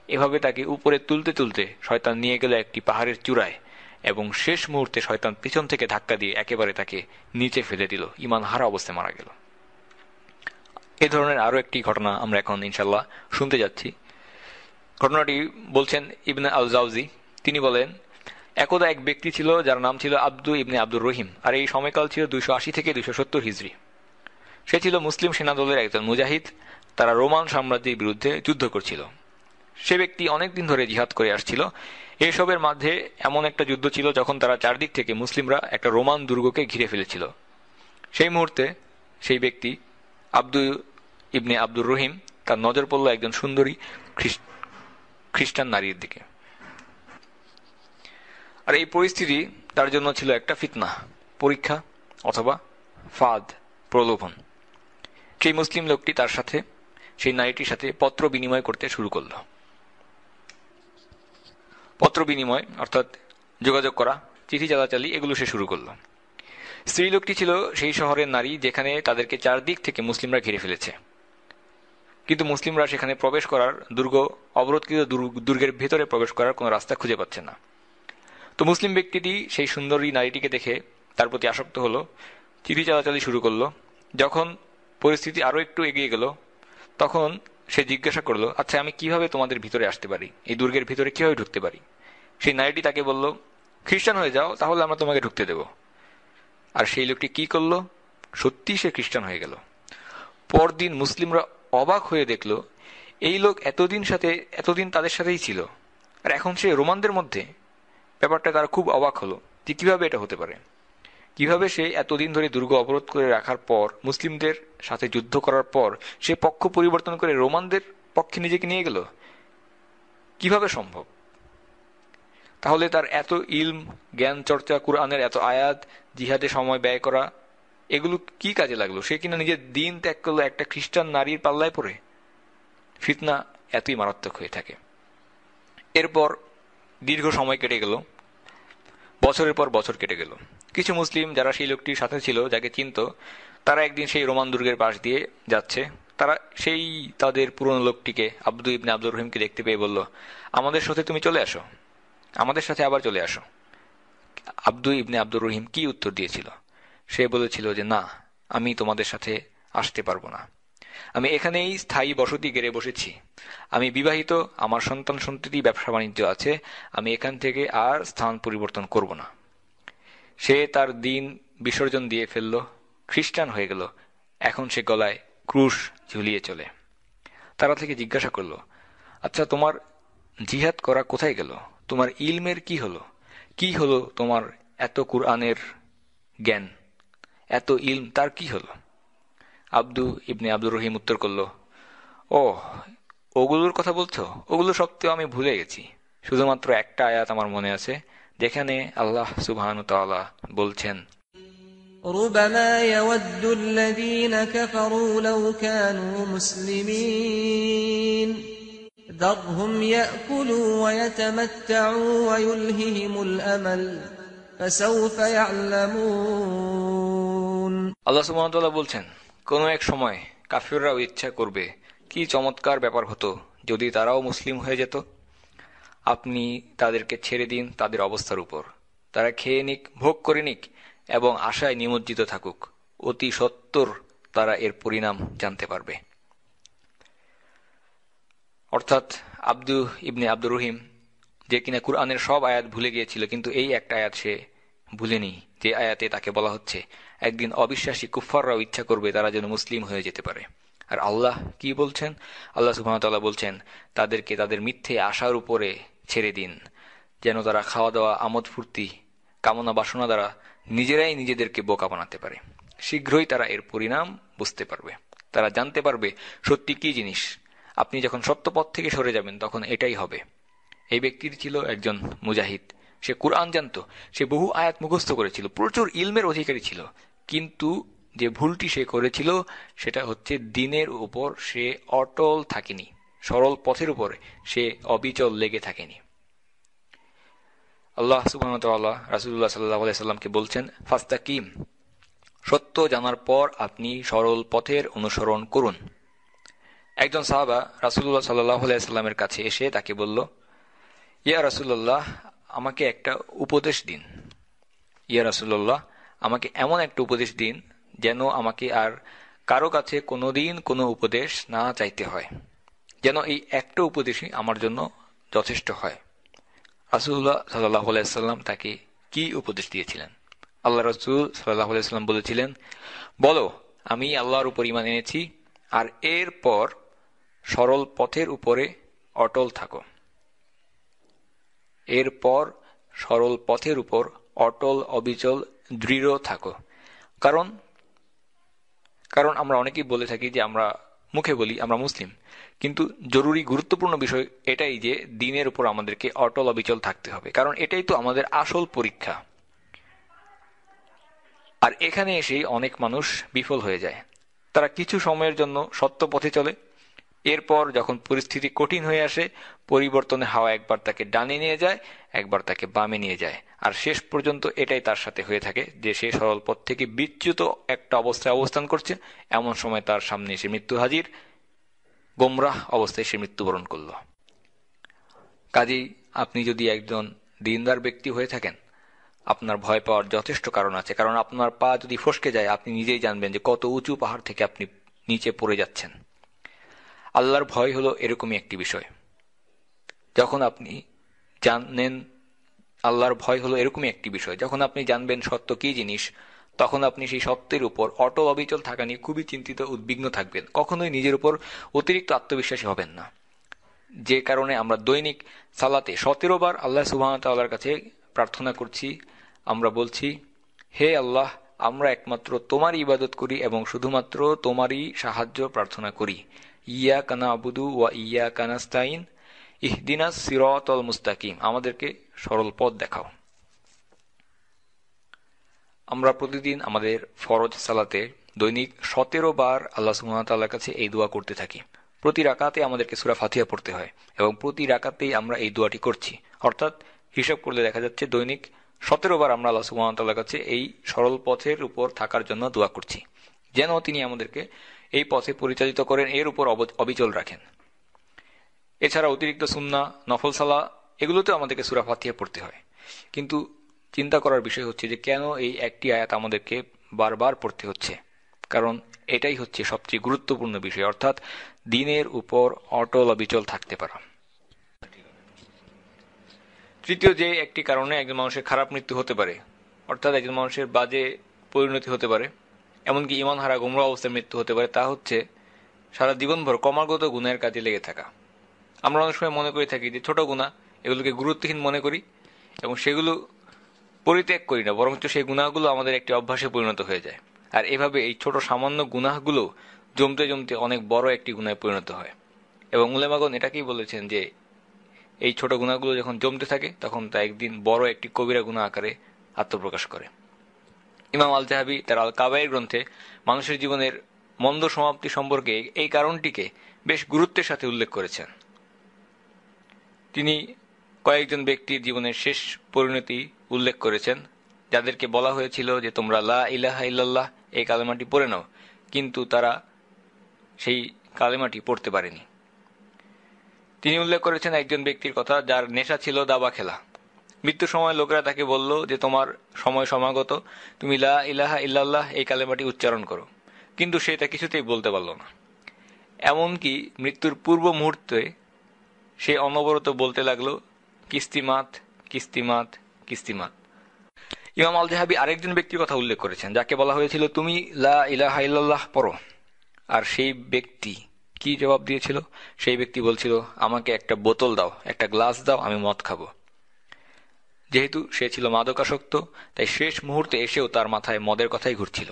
এভাবে তাকে উপরে তুলতে তুলতে শয়তান নিয়ে গেল একটি পাহাড়ের চূড়ায়, এবং শেষ মুহূর্তে শয়তান পিছন থেকে ধাক্কা দিয়ে একেবারে তাকে নিচে ফেলে দিল, ঈমান হারা অবস্থায় মারা গেল। এ ধরনের আরো একটি ঘটনা আমরা এখন ইনশাল্লাহ শুনতে যাচ্ছি। ঘটনাটি বলছেন ইবনে আল জাওজি। তিনি বলেন, একদা এক ব্যক্তি ছিল যার নাম ছিল আব্দু ইবনে আব্দুর রহিম, আর এই সময়কাল ছিল 280 থেকে 270 হিজরি। সে ছিল মুসলিম সেনাদলের একজন মুজাহিদ। তারা রোমান সাম্রাজ্যের বিরুদ্ধে যুদ্ধ করছিল। সে ব্যক্তি অনেকদিন ধরে জিহাদ করে আসছিল। এসবের মাঝে এমন একটা যুদ্ধ ছিল যখন তারা চারদিক থেকে মুসলিমরা একটা রোমান দুর্গকে ঘিরে ফেলেছিল। সেই মুহূর্তে সেই ব্যক্তি আব্দু ইবনে আব্দুর রহিম, তার নজর পড়ল একজন সুন্দরী খ্রিস্টান নারীর দিকে। আর এই পরিস্থিতি তার জন্য ছিল একটা ফিতনা, পরীক্ষা অথবা ফাঁদ, প্রলোভন। সেই মুসলিম লোকটি তার সাথে, সেই নারীটির সাথে পত্র বিনিময় করতে শুরু করল। পত্র বিনিময় অর্থাৎ যোগাযোগ করা, চিঠি চালাচালি, এগুলো সে শুরু করল। স্ত্রী লোকটি ছিল সেই শহরের নারী যেখানে তাদেরকে চারদিক থেকে মুসলিমরা ঘিরে ফেলেছে, কিন্তু মুসলিমরা সেখানে প্রবেশ করার, অবরোধকৃত দুর্গের ভেতরে প্রবেশ করার কোনো রাস্তা খুঁজে পাচ্ছে না। তো মুসলিম ব্যক্তিটি সেই সুন্দরী নারীটিকে দেখে তার প্রতি আসক্ত হলো, চিঠি চালাচালি শুরু করলো। যখন পরিস্থিতি আরো একটু এগিয়ে গেল, তখন সে জিজ্ঞাসা করলো, আচ্ছা আমি কিভাবে তোমাদের ভিতরে আসতে পারি, এই দুর্গের ভিতরে কিভাবে ঢুকতে পারি? সেই নারীটি তাকে বলল, খ্রিস্টান হয়ে যাও, তাহলে আমরা তোমাকে ঢুকতে দেব। আর সেই লোকটি কি করলো? সত্যি সে খ্রিস্টান হয়ে গেল। পরদিন মুসলিমরা অবাক হয়ে দেখল এই লোক এতদিন তাদের সাথেই ছিল, আর এখন সে রোমানদের মধ্যে। ব্যাপারটা তারা খুব অবাক হলো যে কিভাবে এটা হতে পারে, কিভাবে সে এতদিন ধরে দুর্গ অবরোধ করে রাখার পর, মুসলিমদের সাথে যুদ্ধ করার পর সে পক্ষ পরিবর্তন করে রোমানদের পক্ষে নিজেকে নিয়ে গেল, কিভাবে সম্ভব? তাহলে তার এত ইলম, জ্ঞান চর্চা, কুরআনের এত আয়াত, জিহাদে সময় ব্যয় করা, এগুলো কি কাজে লাগলো? সে কিনা নিজের দিন ত্যাগ করলো একটা খ্রিস্টান নারীর পাল্লায় পড়ে। ফিতনা এতই মারাত্মক হয়ে থাকে। এরপর দীর্ঘ সময় কেটে গেল, বছরের পর বছর কেটে গেল। কিছু মুসলিম যারা সেই লোকটির সাথে ছিল, যাকে চিনত, তারা একদিন সেই রোমান দুর্গের পাশ দিয়ে যাচ্ছে। তারা সেই তাদের পুরনো লোকটিকে, আব্দু ইবনে আব্দুর রহিমকে দেখতে পেয়ে বলল, আমাদের সাথে তুমি চলে আসো, আমাদের সাথে আবার চলে আসো। আব্দু ইবনে আব্দুর রহিম কি উত্তর দিয়েছিল? সে বলেছিল যে না, আমি তোমাদের সাথে আসতে পারবো না, আমি এখানেই স্থায়ী বসতি গেড়ে বসেছি, আমি বিবাহিত, আমার সন্তান সন্ততি, ব্যবসা বাণিজ্য আছে, আমি এখান থেকে আর স্থান পরিবর্তন করব না। সে তার দিন বিসর্জন দিয়ে ফেলল, খ্রিস্টান হয়ে গেল। এখন সে গলায় ক্রুশ ঝুলিয়ে চলে। তারা থেকে জিজ্ঞাসা করল, আচ্ছা, তোমার জিহাদ করা কোথায় গেল? তোমার ইলমের কি হলো? কি হলো তোমার এত কুরআনের জ্ঞান, এত ইলম, তার কি হলো? আব্দু ইবনে আব্দুর রহিম উত্তর করল, ও, ওগুলোর কথা বলছো? ওগুলো সত্ত্বেও আমি ভুলে গেছি। শুধুমাত্র একটা আয়াত আমার মনে আছে, যেখানে আল্লাহ সুবহানাহু ওয়া তাআলা বলছেন, ربما يود الذين كفروا لو كانوا مسلمين ذرهم يأكلوا ويتمتعوا ويلههم الأمل فسوف يعلمون। আল্লাহ সুবহানাহু ওয়া তাআলা বলছেন, কোন এক সময় কাফিররাও ইচ্ছা করবে, কি চমৎকার ব্যাপার হতো যদি তারাও মুসলিম হয়ে যেত। আপনি তাদেরকে ছেড়ে দিন তাদের অবস্থার উপর, তারা খেয়ে নিক, ভোগ করে নিক এবং আশায় নিমজ্জিত থাকুক, অতি সত্বর তারা এর পরিণাম জানতে পারবে। অর্থাৎ আব্দু ইবনে আব্দুর রহিম, যে কিনা কুরআনের সব আয়াত ভুলে গিয়েছিল, কিন্তু এই একটা আয়াত সে ভুলেনি, যে আয়াতে তাকে বলা হচ্ছে একদিন অবিশ্বাসী কুফফাররাও ইচ্ছা করবে তারা যেন মুসলিম হয়ে যেতে পারে। আর আল্লাহ কি বলছেন? আল্লাহ সুবহানাহু ওয়া তাআলা বলছেন, তাদেরকে তাদের মিথ্যে আশার উপরে ছেড়ে দিন, যেন তারা খাওয়া দাওয়া, আমোদ ফুর্তি, কামনা বাসনা দ্বারা নিজেরাই নিজেদেরকে বোকা বানাতে পারে। শীঘ্রই তারা এর পরিণাম বুঝতে পারবে, তারা জানতে পারবে সত্যি কি জিনিস। আপনি যখন সত্য পথ থেকে সরে যাবেন তখন এটাই হবে। এই ব্যক্তির ছিল একজন মুজাহিদ, সে কুরআন জানত, সে বহু আয়াত মুখস্থ করেছিল, প্রচুর ইলমের অধিকারী ছিল, কিন্তু যে ভুলটি সে করেছিল সেটা হচ্ছে দিনের উপর সে অটল থাকেনি, সরল পথের উপরে সে অবিচল লেগে থাকেনি। আল্লাহ সুবহানাহু ওয়া তাআলা রাসূলুল্লাহ সাল্লাল্লাহু আলাইহি সাল্লামকে বলছেন, ফাস্তাকিম, সত্য জানার পর আপনি সরল পথের অনুসরণ করুন। একজন সাহাবা রাসূলুল্লাহ সাল্লাল্লাহু আলাইহি সাল্লামের কাছে এসে তাকে বলল, ইয়া রাসূলুল্লাহ, আমাকে একটা উপদেশ দিন। ইয়া রাসূলুল্লাহ, আমাকে এমন একটা উপদেশ দিন যেন আমাকে আর কারো কাছে কোনোদিন কোনো উপদেশ না চাইতে হয়, যেন এই একটা উপদেশই আমার জন্য যথেষ্ট হয়। রাসূলুল্লাহ সাল্লাল্লাহু আলাইহি সাল্লাম তাকে কি উপদেশ দিয়েছিলেন? আল্লাহ রাসূল সাল্লাল্লাহু আলাইহি সাল্লাম বলেছিলেন, বলো, আমি আল্লাহর উপর ঈমান এনেছি, আর এরপর সরল পথের উপরে অটল থাকো। এরপর সরল পথের উপর অটল, অবিচল, দৃঢ় থাকো। কারণ আমরা অনেকেই বলে থাকি যে আমরা মুখে বলি আমরা মুসলিম, কিন্তু জরুরি গুরুত্বপূর্ণ বিষয় এটাই যে দ্বীনের উপর আমাদেরকে অটল অবিচল থাকতে হবে, কারণ এটাই তো আমাদের আসল পরীক্ষা। আর এখানে এসেই অনেক মানুষ বিফল হয়ে যায়। তারা কিছু সময়ের জন্য সত্য পথে চলে, এরপর যখন পরিস্থিতি কঠিন হয়ে আসে, পরিবর্তনের হাওয়া একবার তাকে ডানে নিয়ে যায়, একবার তাকে বামে নিয়ে যায়, আর শেষ পর্যন্ত এটাই তার সাথে হয়ে থাকে যে সে সরল পথ থেকে বিচ্যুত একটা অবস্থায় অবস্থান করছে। এমন সময় তার সামনে এসে মৃত্যু হাজির, গোমরাহ অবস্থায় সে মৃত্যুবরণ করল। কাজেই আপনি যদি একজন দিনদার ব্যক্তি হয়ে থাকেন, আপনার ভয় পাওয়ার যথেষ্ট কারণ আছে, কারণ আপনার পা যদি ফসকে যায় আপনি নিজেই জানবেন যে কত উঁচু পাহাড় থেকে আপনি নিচে পড়ে যাচ্ছেন। আল্লাহর ভয় হলো এরকমই একটি বিষয়। যখন আপনি জানেন আল্লাহর ভয় হলো এরকমই একটি বিষয়, যখন আপনি জানবেন সত্য কি জিনিস, তখন আপনি সেই সত্যের উপর অটল অবিচল থাকা নিয়ে খুবই চিন্তিত, উদ্বিগ্ন থাকবেন, কখনোই নিজের উপর অতিরিক্ত আত্মবিশ্বাসী হবেন না। যে কারণে আমরা দৈনিক সালাতে 17 বার আল্লাহ সুবহানাহু ওয়া তাআলার কাছে প্রার্থনা করছি। আমরা বলছি, হে আল্লাহ, আমরা একমাত্র তোমারই ইবাদত করি এবং শুধুমাত্র তোমারই সাহায্য প্রার্থনা করি। ইয়াকা না'বুদু ওয়া ইয়াকা নাস্তাইন, ইহদিনাস সিরাতাল মুস্তাকিম, আমাদেরকে সরল পথ দেখাও। আমরা প্রতিদিন আমাদের ফরজ সালাতে দৈনিক 17 বার আল্লাহ সুবহানাহু ওয়া তাআলার কাছে এই দোয়া করতে থাকি। প্রতি রাকাতে আমাদেরকে সূরা ফাতিহা পড়তে হয় এবং প্রতি রাকাতেই আমরা এই দোয়াটি করছি। অর্থাৎ হিসাব করলে দেখা যাচ্ছে দৈনিক 17 বার আমরা আল্লাহ সুবহানাহু ওয়া তাআলার কাছে এই সরল পথের উপর থাকার জন্য দোয়া করছি, যেন তিনি আমাদেরকে এই পথে পরিচালিত করেন, এর উপর অবিচল রাখেন। এছাড়া অতিরিক্ত সুন্নাহ, নফল সালাহ, এগুলোতেও আমাদেরকে সূরা ফাতিহা পড়তে হয়। কিন্তু চিন্তা করার বিষয় হচ্ছে যে কেন এই একটি আয়াত আমাদেরকে বারবার পড়তে হচ্ছে? কারণ এটাই হচ্ছে সবচেয়ে গুরুত্বপূর্ণ বিষয়, অর্থাৎ দ্বীনের উপর অটল অবিচল থাকতে পারা। তৃতীয় যে একটি কারণে একজন মানুষের খারাপ মৃত্যু হতে পারে, অর্থাৎ একজন মানুষের বাজে পরিণতি হতে পারে, এমনকি ঈমান হারা গোমরা অবস্থায় মৃত্যু হতে পারে, তা হচ্ছে সারা জীবনভর ক্রমাগত গুনাহের কাজে লেগে থাকা। আমরা অনেক সময় মনে করে থাকি যে ছোট গুনাহ, এগুলোকে গুরুত্বহীন মনে করি এবং সেগুলো পরিত্যাগ করি না, বরঞ্চ সেই গুনাহগুলো আমাদের একটি অভ্যাসে পরিণত হয়ে যায়। আর এভাবে এই ছোট সামান্য গুনাহগুলো জমতে জমতে অনেক বড় একটি গুনাহে পরিণত হয়। এবং উলেমাগণ এটাকেই বলেছেন যে এই ছোট গুনাহগুলো যখন জমতে থাকে তখন তা একদিন বড় একটি কবিরা গুনাহ আকারে আত্মপ্রকাশ করে। ইমাম আল জাহাবি তার আল কাবায়ের গ্রন্থে মানুষের জীবনের মন্দ সমাপ্তি সম্পর্কে এই কারণটিকে বেশ গুরুত্বের সাথে উল্লেখ করেছেন। তিনি কয়েকজন ব্যক্তির জীবনের শেষ পরিণতি উল্লেখ করেছেন, যাদেরকে বলা হয়েছিল যে তোমরা লা ইলাহা ইল্লাল্লাহ এই কালেমাটি পড়ে নাও, কিন্তু তারা সেই কালেমাটি পড়তে পারেনি। তিনি উল্লেখ করেছেন একজন ব্যক্তির কথা যার নেশা ছিল দাবা খেলা। মৃত্যুর সময় লোকেরা তাকে বলল যে তোমার সময় সমাগত, তুমি লা ইলাহা ইল্লাল্লাহ এই কালেমাটি উচ্চারণ করো, কিন্তু সে তা কিছুতেই বলতে পারল না। এমনকি মৃত্যুর পূর্ব মুহূর্তে সে অনবরত বলতে লাগলো, কিস্তিমাত কিস্তিমাত কিস্তিমাত। ইমাম আল জাহাবি আরেকজন ব্যক্তির কথা উল্লেখ করেছেন যাকে বলা হয়েছিল তুমি লা ইলাহা ইল্লাল্লাহ পড়ো, আর সেই ব্যক্তি কি জবাব দিয়েছিল? সেই ব্যক্তি বলছিল, আমাকে একটা বোতল দাও, একটা গ্লাস দাও, আমি মদ খাবো। যেহেতু সে ছিল মাদকাসক্ত, তাই শেষ মুহূর্তে এসেও তার মাথায় মদের কথাই ঘুরছিল।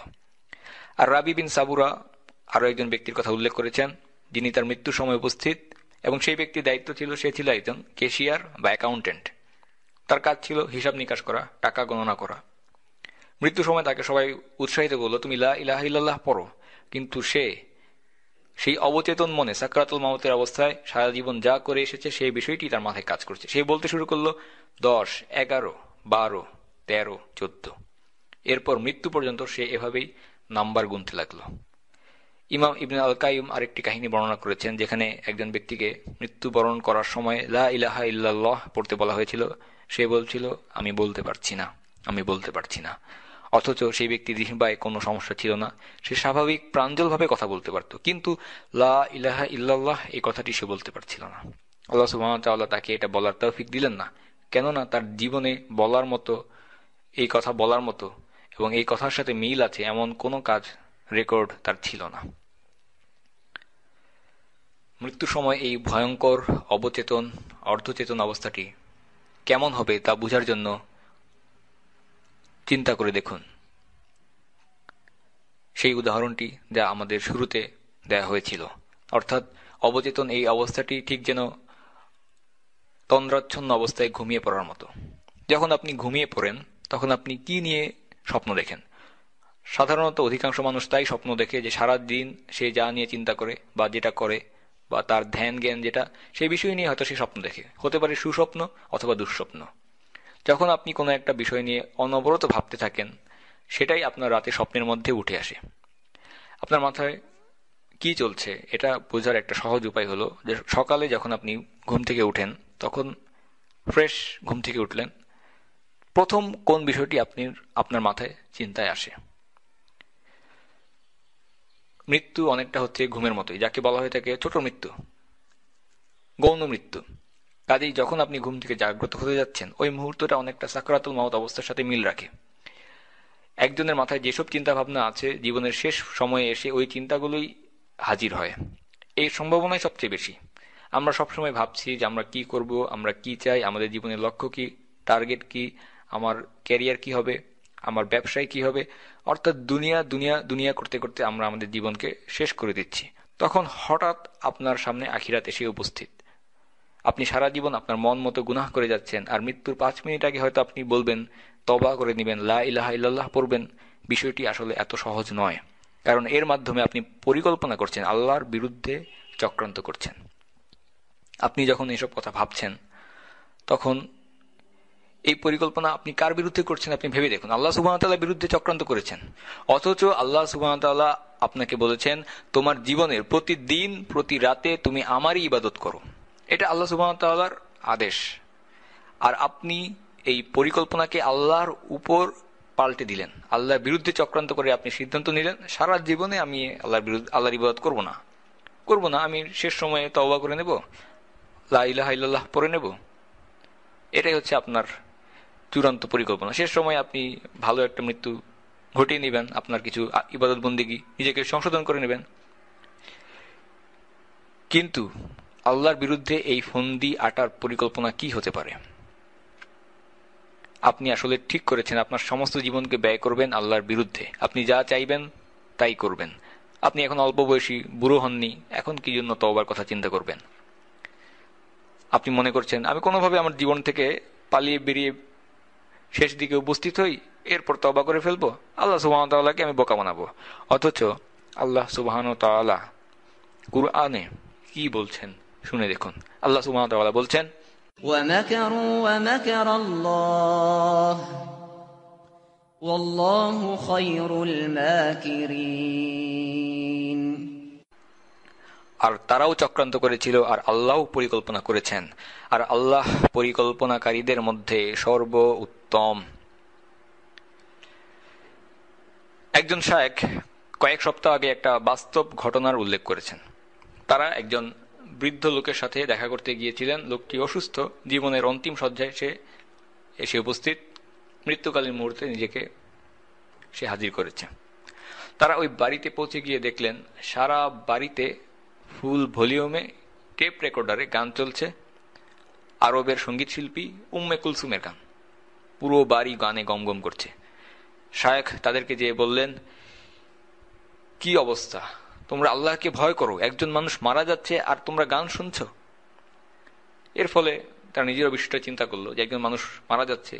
আর রাবি বিন সাবুরা আরো একজন ব্যক্তির কথা উল্লেখ করেছেন যিনি তার মৃত্যুর সময় উপস্থিত, এবং সেই ব্যক্তির দায়িত্ব ছিল, সে ছিল একজন ক্যাশিয়ার বা অ্যাকাউন্টেন্ট। তার কাজ ছিল হিসাব নিকাশ করা, টাকা গণনা করা। মৃত্যুর সময় তাকে সবাই উৎসাহিত করলো, তুমি লা ইলাহা ইল্লাল্লাহ পড়ো, কিন্তু সে সেই অবচেতন মনে সাকরাতুল মাউতের অবস্থায় সারা জীবন যা করে এসেছে সেই বিষয়টি তার মাথায় কাজ করছে। সে বলতে শুরু করলো 10, 11, 12, 13, 14, এরপর মৃত্যু পর্যন্ত সে এভাবেই নাম্বার গুনতে লাগলো। ইমাম ইবনে আল কাইয়ুম আরেকটি কাহিনী বর্ণনা করেছেন যেখানে একজন ব্যক্তিকে মৃত্যুবরণ করার সময় লা ইলাহা ইল্লাল্লাহ পড়তে বলা হয়েছিল। সে বলছিল, আমি বলতে পারছি না, আমি বলতে পারছি না। অথচ সেই ব্যক্তির জিহ্বায় কোনো সমস্যা ছিল না, সে স্বাভাবিক প্রাঞ্জলভাবে কথা বলতে পারত, কিন্তু লা ইলাহা ইল্লাল্লাহ এই কথাটি সে বলতে পারছিল না। আল্লাহ সুবহানাহু ওয়া তাআলা তাকে এটা বলার তৌফিক দিলেন না, কেননা তার জীবনে বলার মতো, এই কথা বলার মতো এবং এই কথার সাথে মিল আছে এমন কোনো কাজ রেকর্ড তার ছিল না। মৃত্যুর সময় এই ভয়ঙ্কর অবচেতন অর্ধচেতন অবস্থাটি কেমন হবে তা বোঝার জন্য চিন্তা করে দেখুন সেই উদাহরণটি যা আমাদের শুরুতে দেয়া হয়েছিল, অর্থাৎ অবচেতন এই অবস্থাটি ঠিক যেন তন্দ্রাচ্ছন্ন অবস্থায় ঘুমিয়ে পড়ার মতো। যখন আপনি ঘুমিয়ে পড়েন তখন আপনি কি নিয়ে স্বপ্ন দেখেন? সাধারণত অধিকাংশ মানুষ তাই স্বপ্ন দেখে যে সারা দিন সে যা নিয়ে চিন্তা করে বা যেটা করে বা তার ধ্যান জ্ঞান যেটা, সেই বিষয় নিয়ে হয়তো সে স্বপ্ন দেখে। হতে পারে সুস্বপ্ন অথবা দুঃস্বপ্ন। যখন আপনি কোনো একটা বিষয় নিয়ে অনবরত ভাবতে থাকেন, সেটাই আপনার রাতে স্বপ্নের মধ্যে উঠে আসে। আপনার মাথায় কি চলছে এটা বোঝার একটা সহজ উপায় হলো যে সকালে যখন আপনি ঘুম থেকে উঠেন, তখন ফ্রেশ ঘুম থেকে উঠলেন, প্রথম কোন বিষয়টি আপনার মাথায় চিন্তায় আসে? মৃত্যু অনেকটা হচ্ছে ঘুমের মতোই, যাকে বলা হয়ে থাকে ছোট মৃত্যু, গৌণ মৃত্যু। কাজেই যখন আপনি ঘুম থেকে জাগ্রত হতে যাচ্ছেন, ওই মুহূর্তটা অনেকটা সাকরাতুল মাউত অবস্থার সাথে মিল রাখে। একজনের মাথায় যেসব চিন্তা ভাবনা আছে, জীবনের শেষ সময়ে এসে ওই চিন্তাগুলোই হাজির হয়। এই সম্ভাবনাই সবচেয়ে বেশি। আমরা সবসময় ভাবছি যে আমরা কি করব, আমরা কি চাই, আমাদের জীবনের লক্ষ্য কি, টার্গেট কি, আমার ক্যারিয়ার কি হবে, আমার ব্যবসায় কি হবে, অর্থাৎ দুনিয়া দুনিয়া দুনিয়া করতে করতে আমরা আমাদের জীবনকে শেষ করে দিচ্ছি। তখন হঠাৎ আপনার সামনে আখিরাত এসে উপস্থিত। আপনি সারা জীবন আপনার মন মতো গুনাহ করে যাচ্ছেন, আর মৃত্যুর 5 মিনিট আগে হয়তো আপনি বলবেন, তওবা করে নেবেন, লা ইলাহা ইল্লাল্লাহ পড়বেন। বিষয়টি আসলে এত সহজ নয়, কারণ এর মাধ্যমে আপনি পরিকল্পনা করছেন, আল্লাহর বিরুদ্ধে চক্রান্ত করছেন। আপনি যখন এসব কথা ভাবছেন, তখন এই পরিকল্পনা আপনি কার বিরুদ্ধে করছেন আপনি ভেবে দেখুন। আল্লাহ সুবহানাহু ওয়া তাআলার বিরুদ্ধে চক্রান্ত করেছেন, অথচ আল্লাহ সুবহানাহু ওয়া তাআলা আপনাকে বলেছেন তোমার জীবনের প্রতিদিন প্রতি রাতে তুমি আমারই ইবাদত করো। এটা আল্লাহ সুবহানাহু ওয়া তাআলার আদেশ, আর আপনি এই পরিকল্পনাকে আল্লাহর উপর পাল্টে দিলেন। আল্লাহর বিরুদ্ধে চক্রান্ত করে আপনি সিদ্ধান্ত নিলেন, সারা জীবনে আমি আল্লাহর ইবাদত করব না, আমি শেষ সময়ে তওবা করে নেব, লা ইলাহা ইল্লাল্লাহ পড়ে নেব। এটাই হচ্ছে আপনার চূড়ান্ত পরিকল্পনা। শেষ সময় আপনি ভালো একটা মৃত্যু ঘটিয়ে নেবেন, আপনার কিছু ইবাদত বন্দেগী নিজেকে সংশোধন করে নেবেন। কিন্তু আল্লাহর বিরুদ্ধে এই ফন্দি আটার পরিকল্পনা কি হতে পারে? আপনি আসলে ঠিক করেছেন আপনার সমস্ত জীবনকে ব্যয় করবেন আল্লাহর বিরুদ্ধে। আপনি যা চাইবেন তাই করবেন। আপনি এখন অল্প বয়সী, বুড়ো হননি, এখন কি জন্য তওবার কথা চিন্তা করবেন? আপনি মনে করছেন আমি কোনোভাবে আমার জীবন থেকে পালিয়ে বেরিয়ে শেষ দিকে উপস্থিত হই, এরপর তওবা করে ফেলবো, আল্লাহ সুবহানাহু ওয়া তাআলাকে আমি বোকা বানাবো। অথচ আল্লাহ সুবহানাহু ওয়া তাআলা কুরআনে কি বলছেন শুনে দেখুন। আল্লাহ সুবহানাহু ওয়া তাআলা বলছেন, وَمَكَرُوا وَمَكَرَ اللَّهُ وَاللَّهُ خَيْرُ الْمَاكِرِينَ। আর তারাও চক্রান্ত করেছিল, আর আল্লাহ পরিকল্পনা করেছেন, আর আল্লাহ পরিকল্পনাকারীদের মধ্যে সর্ব উত্তম। একজন শায়েখ কয়েক সপ্তাহ আগে একটা বাস্তব ঘটনার উল্লেখ করেছেন। তারা একজন বৃদ্ধ লোকের সাথে দেখা করতে গিয়েছিলেন। লোকটি অসুস্থ, জীবনের অন্তিম শয্যায় সে এসে উপস্থিত, মৃত্যুকালীন মুহূর্তে নিজেকে সে হাজির করেছে। তারা ওই বাড়িতে পৌঁছে গিয়ে দেখলেন সারা বাড়িতে ফুল ভলিউমে টেপ রেকর্ডারে গান চলছে, আরবের সঙ্গীত শিল্পী উম্মে কুলসুমের গান। পুরো বাড়ি গানে গমগম করছে। শায়েখ তাদেরকে যেয়ে বললেন, কি অবস্থা, তোমরা আল্লাহকে ভয় করো, একজন মানুষ মারা যাচ্ছে আর তোমরা গান শুনছ। এর ফলে তারা নিজের বিষয়টা চিন্তা করলো যে একজন মানুষ মারা যাচ্ছে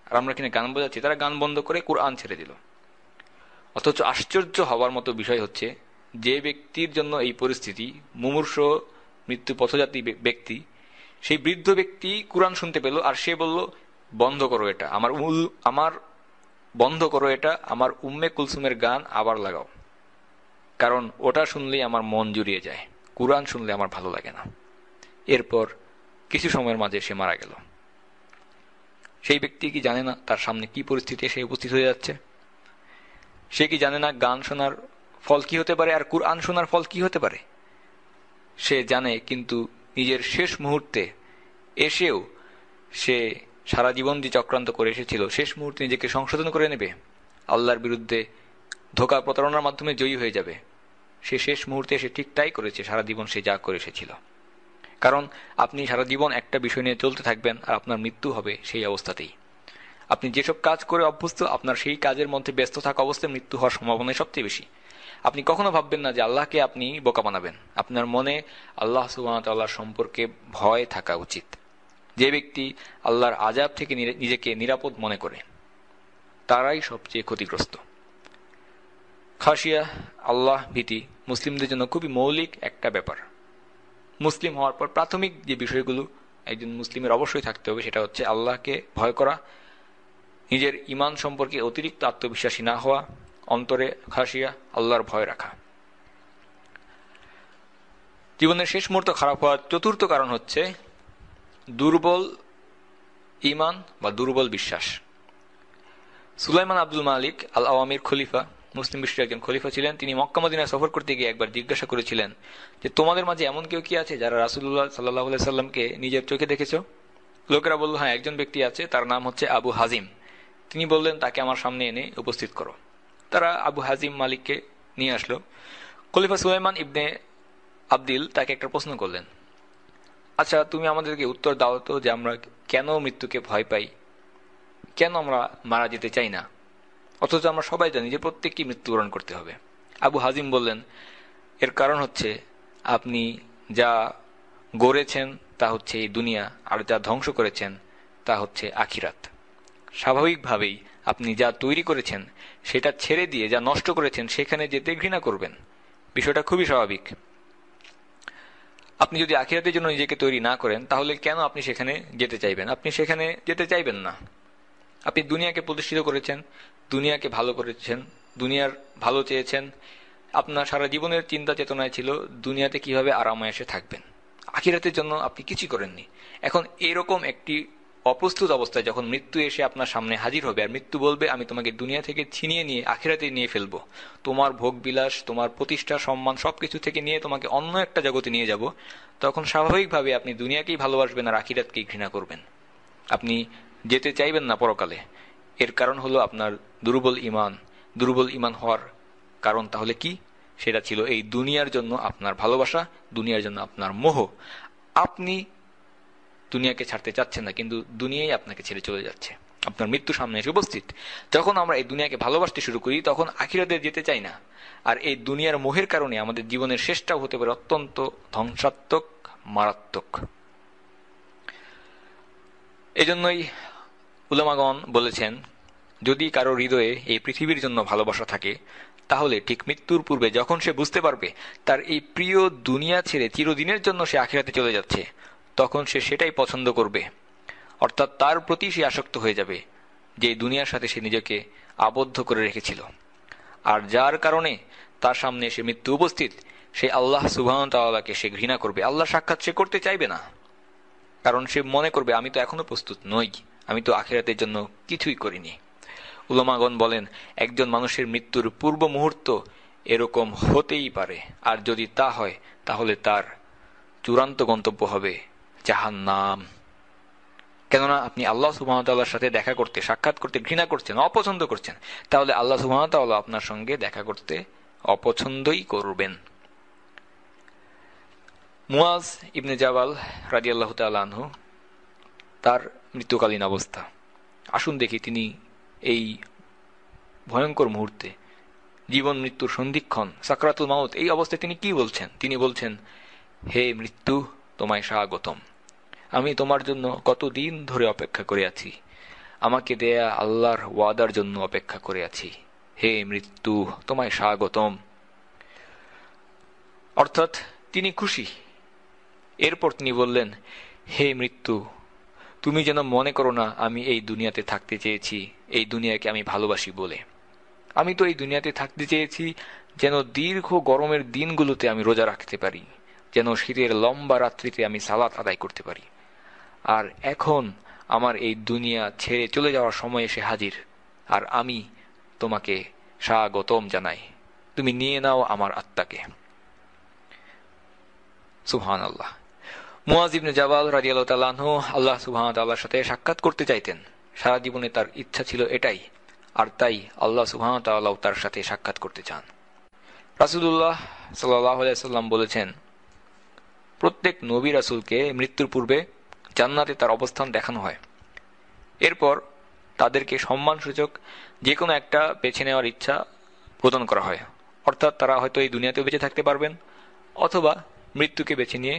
আর আমরা কিনা গান বাজাচ্ছি। তারা গান বন্ধ করে কুরআন ছেড়ে দিল। অথচ আশ্চর্য হওয়ার মতো বিষয় হচ্ছে, যে ব্যক্তির জন্য এই পরিস্থিতি, মুমূর্ষ মৃত্যু পথযাত্রী ব্যক্তি, সেই বৃদ্ধ ব্যক্তি কুরআন শুনতে পেল, আর সে বলল বন্ধ করো এটা, বন্ধ করো এটা, আমার উম্মে কুলসুমের গান আবার লাগাও, কারণ ওটা শুনলেই আমার মন জুড়িয়ে যায়, কুরআন শুনলে আমার ভালো লাগে না। এরপর কিছু সময়ের মাঝে সে মারা গেল। সেই ব্যক্তি কি জানে না তার সামনে কি পরিস্থিতি এসে উপস্থিত হয়ে যাচ্ছে? সে কি জানে না গান শোনার ফল কি হতে পারে আর কুরআন শোনার ফল কি হতে পারে? সে জানে, কিন্তু নিজের শেষ মুহূর্তে এসেও সে সারা জীবন যে চক্রান্ত করে এসেছিল, শেষ মুহূর্তে নিজেকে সংশোধন করে নেবে, আল্লাহর বিরুদ্ধে ধোঁকা প্রতারণার মাধ্যমে জয়ী হয়ে যাবে। সে শেষ মুহূর্তে এসে ঠিক তাই করেছে, সারা জীবন সে যা করে এসেছিল। কারণ আপনি সারা জীবন একটা বিষয় নিয়ে চলতে থাকবেন আর আপনার মৃত্যু হবে সেই অবস্থাতেই। আপনি যেসব কাজ করে অভ্যস্ত, আপনার সেই কাজের মধ্যে ব্যস্ত থাকা অবস্থায় মৃত্যু হওয়ার সম্ভাবনা সবচেয়ে বেশি। আপনি কখনো ভাববেন না যে আল্লাহকে আপনি বোকা বানাবেন। আপনার মনে আল্লাহ সুবহানাহু ওয়া তাআলার সম্পর্কে ভয় থাকা উচিত। যে ব্যক্তি আল্লাহর আযাব থেকে নিজেকে নিরাপদ মনে করে, তারাই সবচেয়ে ক্ষতিগ্রস্ত। খাশিয়া, আল্লাহ ভীতি মুসলিমদের জন্য খুবই মৌলিক একটা ব্যাপার। মুসলিম হওয়ার পর প্রাথমিক যে বিষয়গুলো একজন মুসলিমের অবশ্যই থাকতে হবে, সেটা হচ্ছে আল্লাহকে ভয় করা, নিজের ঈমান সম্পর্কে অতিরিক্ত আত্মবিশ্বাসী না হওয়া, অন্তরে খাশিয়া, আল্লাহর ভয় রাখা। জীবনের শেষ মুহূর্ত খারাপ হওয়ার চতুর্থ কারণ হচ্ছে দুর্বল ঈমান বা দুর্বল বিশ্বাস। সুলাইমান আব্দুল মালিক আল আওয়ামির খলিফা মুসলিম বিশ্বের একজন খলিফা ছিলেন। তিনি মক্কা মদিনায় সফর করতে গিয়ে একবার জিজ্ঞাসা করেছিলেন যে তোমাদের মাঝে এমন কেউ কি আছে যারা রাসূলুল্লাহ সাল্লাল্লাহু আলাইহি সাল্লামকে নিজের চোখে দেখেছো? লোকেরা বলল, হ্যাঁ, একজন ব্যক্তি আছে, তার নাম হচ্ছে আবু হাজিম। তিনি বললেন, তাকে আমার সামনে এনে উপস্থিত করো। তারা আবু হাজিম মালিককে নিয়ে আসলো। খলিফা সুলাইমান ইবনে আবদিল তাকে একটা প্রশ্ন করলেন, আচ্ছা, তুমি আমাদেরকে উত্তর দাও তো যে আমরা কেন মৃত্যুকে ভয় পাই, কেন আমরা মারা যেতে চাই না, অথচ আমরা সবাই জানি যে প্রত্যেককে মৃত্যুবরণ করতে হবে। আবু হাজিম বললেন, এর কারণ হচ্ছে আপনি যা গড়েছেন তা হচ্ছে এই দুনিয়া, আর যা ধ্বংস করেছেন তা হচ্ছে আখিরাত। স্বাভাবিকভাবেই আপনি যা তৈরি করেছেন সেটা ছেড়ে দিয়ে যা নষ্ট করেছেন সেখানে যেতে ঘৃণা করবেন। বিষয়টা খুবই স্বাভাবিক। আপনি যদি আখিরাতের জন্য নিজেকে তৈরি না করেন তাহলে কেন আপনি সেখানে যেতে চাইবেন? আপনি সেখানে যেতে চাইবেন না। আপনি দুনিয়াকে প্রতিষ্ঠিত করেছেন, দুনিয়াকে ভালো করেছেন, দুনিয়ার ভালো চেয়েছেন, আপনার সারা জীবনের চিন্তা চেতনায় ছিল দুনিয়াতে কিভাবে আরামায়েশে থাকবেন, আখিরাতের জন্য আপনি কিছুই করেননি। এখন এরকম একটি অপ্রস্তুত অবস্থায় যখন মৃত্যু এসে আপনার সামনে হাজির হবে আর মৃত্যু বলবে আমি তোমাকে দুনিয়া থেকে ছিনিয়ে নিয়ে আখিরাতে নিয়ে ফেলবো, তোমার ভোগ বিলাস, তোমার প্রতিষ্ঠা, সম্মান সবকিছু থেকে নিয়ে তোমাকে অন্য একটা জগতে নিয়ে যাব, তখন স্বাভাবিকভাবে আপনি দুনিয়াকেই ভালোবাসবেন আর আখিরাতকেই ঘৃণা করবেন। আপনি যেতে চাইবেন না পরকালে। এর কারণ হলো আপনার দুর্বল ইমান। দুর্বল ইমান হওয়ার কারণ তাহলে কি? সেটা ছিল এই দুনিয়ার জন্য আপনার ভালোবাসা, দুনিয়ার জন্য আপনার মোহ। আপনি দুনিয়াকে ছাড়তে চাচ্ছেন না, কিন্তু দুনিয়াই আপনাকে ছেড়ে চলে যাচ্ছে, আপনার মৃত্যু সামনে এসে উপস্থিত। যখন আমরা এই দুনিয়াকে ভালোবাসতে শুরু করি তখন আখিরাতে যেতে চাই না। আর এই দুনিয়ার মোহের কারণে আমাদের জীবনের শেষটাও হতে পারে অত্যন্ত ধ্বংসাত্মক, মারাত্মক। এজন্যই উলামাগণ বলেছেন, যদি কারো হৃদয়ে এই পৃথিবীর জন্য ভালোবাসা থাকে তাহলে ঠিক মৃত্যুর পূর্বে যখন সে বুঝতে পারবে তার এই প্রিয় দুনিয়া ছেড়ে চিরদিনের জন্য সে আখিরাতে চলে যাচ্ছে, তখন সে সেটাই পছন্দ করবে। অর্থাৎ তার প্রতি সে আসক্ত হয়ে যাবে যে দুনিয়ার সাথে সে নিজেকে আবদ্ধ করে রেখেছিল। আর যার কারণে তার সামনে এসে মৃত্যু উপস্থিত, সে আল্লাহ সুবহানাহু ওয়া তাআলাকে সে ঘৃণা করবে। আল্লাহ সাক্ষাৎ সে করতে চাইবে না, কারণ সে মনে করবে আমি তো এখনো প্রস্তুত নই, আমি তো আখিরাতের জন্য কিছুই করিনি। উলামাগণ বলেন, একজন মানুষের মৃত্যুর পূর্ব মুহূর্ত এরকম হতেই পারে, আর যদি তা হয় তাহলে তার চূড়ান্ত গন্তব্য হবে জাহান্নাম। কেননা আপনি আল্লাহ সুবহানাহু ওয়া তাআলার সাথে দেখা করতে, সাক্ষাৎ করতে ঘৃণা করছেন, অপছন্দ করছেন, তাহলে আল্লাহ সুবহানাহু ওয়া তাআলা আপনার সঙ্গে দেখা করতে অপছন্দই করবেন। মুয়াজ ইবনে জাবাল রাদিয়াল্লাহু তাআলা আনহু, তার মৃত্যুকালীন অবস্থা আসুন দেখি। তিনি এই ভয়ঙ্কর মুহূর্তে, জীবন মৃত্যুর সন্ধিক্ষণ, সাকরাতুল মাউত, এই অবস্থায় তিনি কি বলছেন? তিনি বলছেন, হে মৃত্যু, তোমায় স্বাগতম। আমি তোমার জন্য কতদিন ধরে অপেক্ষা করে আছি, আমাকে দেয়া আল্লাহর ওয়াদার জন্য অপেক্ষা করে আছি। হে মৃত্যু, তোমায় স্বাগতম। অর্থাৎ তিনি খুশি। এরপর তিনি বললেন, হে মৃত্যু, তুমি যেন মনে করো না আমি এই দুনিয়াতে থাকতে চেয়েছি এই দুনিয়াকে আমি ভালোবাসি বলে। আমি তো এই দুনিয়াতে থাকতে চেয়েছি যেন দীর্ঘ গরমের দিনগুলোতে আমি রোজা রাখতে পারি, যেন শীতের লম্বা রাত্রিতে আমি সালাত আদায় করতে পারি। আর এখন আমার এই দুনিয়া ছেড়ে চলে যাওয়ার সময় এসে হাজির, আর আমি তোমাকে স্বাগতম জানাই, তুমি নিয়ে নাও আমার আত্মাকে। সুবহানাল্লাহ। মুয়াজ ইবনে জাবাল রাদিয়াল্লাহু তাআলা আনহু আল্লাহ সুবহানাহু ওয়া তাআলার সাথে সাক্ষাৎ করতে চাইতেন। সারা জীবনে তার ইচ্ছা ছিল এটাই, আর তাই আল্লাহ সুবহানাহু ওয়া তাআলাও তার সাথে সাক্ষাৎ করতে চান। রাসূলুল্লাহ সাল্লাল্লাহু আলাইহি ওয়াসাল্লাম বলেছেন, প্রত্যেক নবী রাসূলকে মৃত্যুর পূর্বে জান্নাতে তার অবস্থান দেখানো হয়। এরপর তাদেরকে সম্মানসূচক যে কোনো একটা বেছে নেওয়ার ইচ্ছা প্রদান করা হয়। অর্থাৎ তারা হয়তো এই দুনিয়াতেও বেঁচে থাকতে পারবেন, অথবা মৃত্যুকে বেছে নিয়ে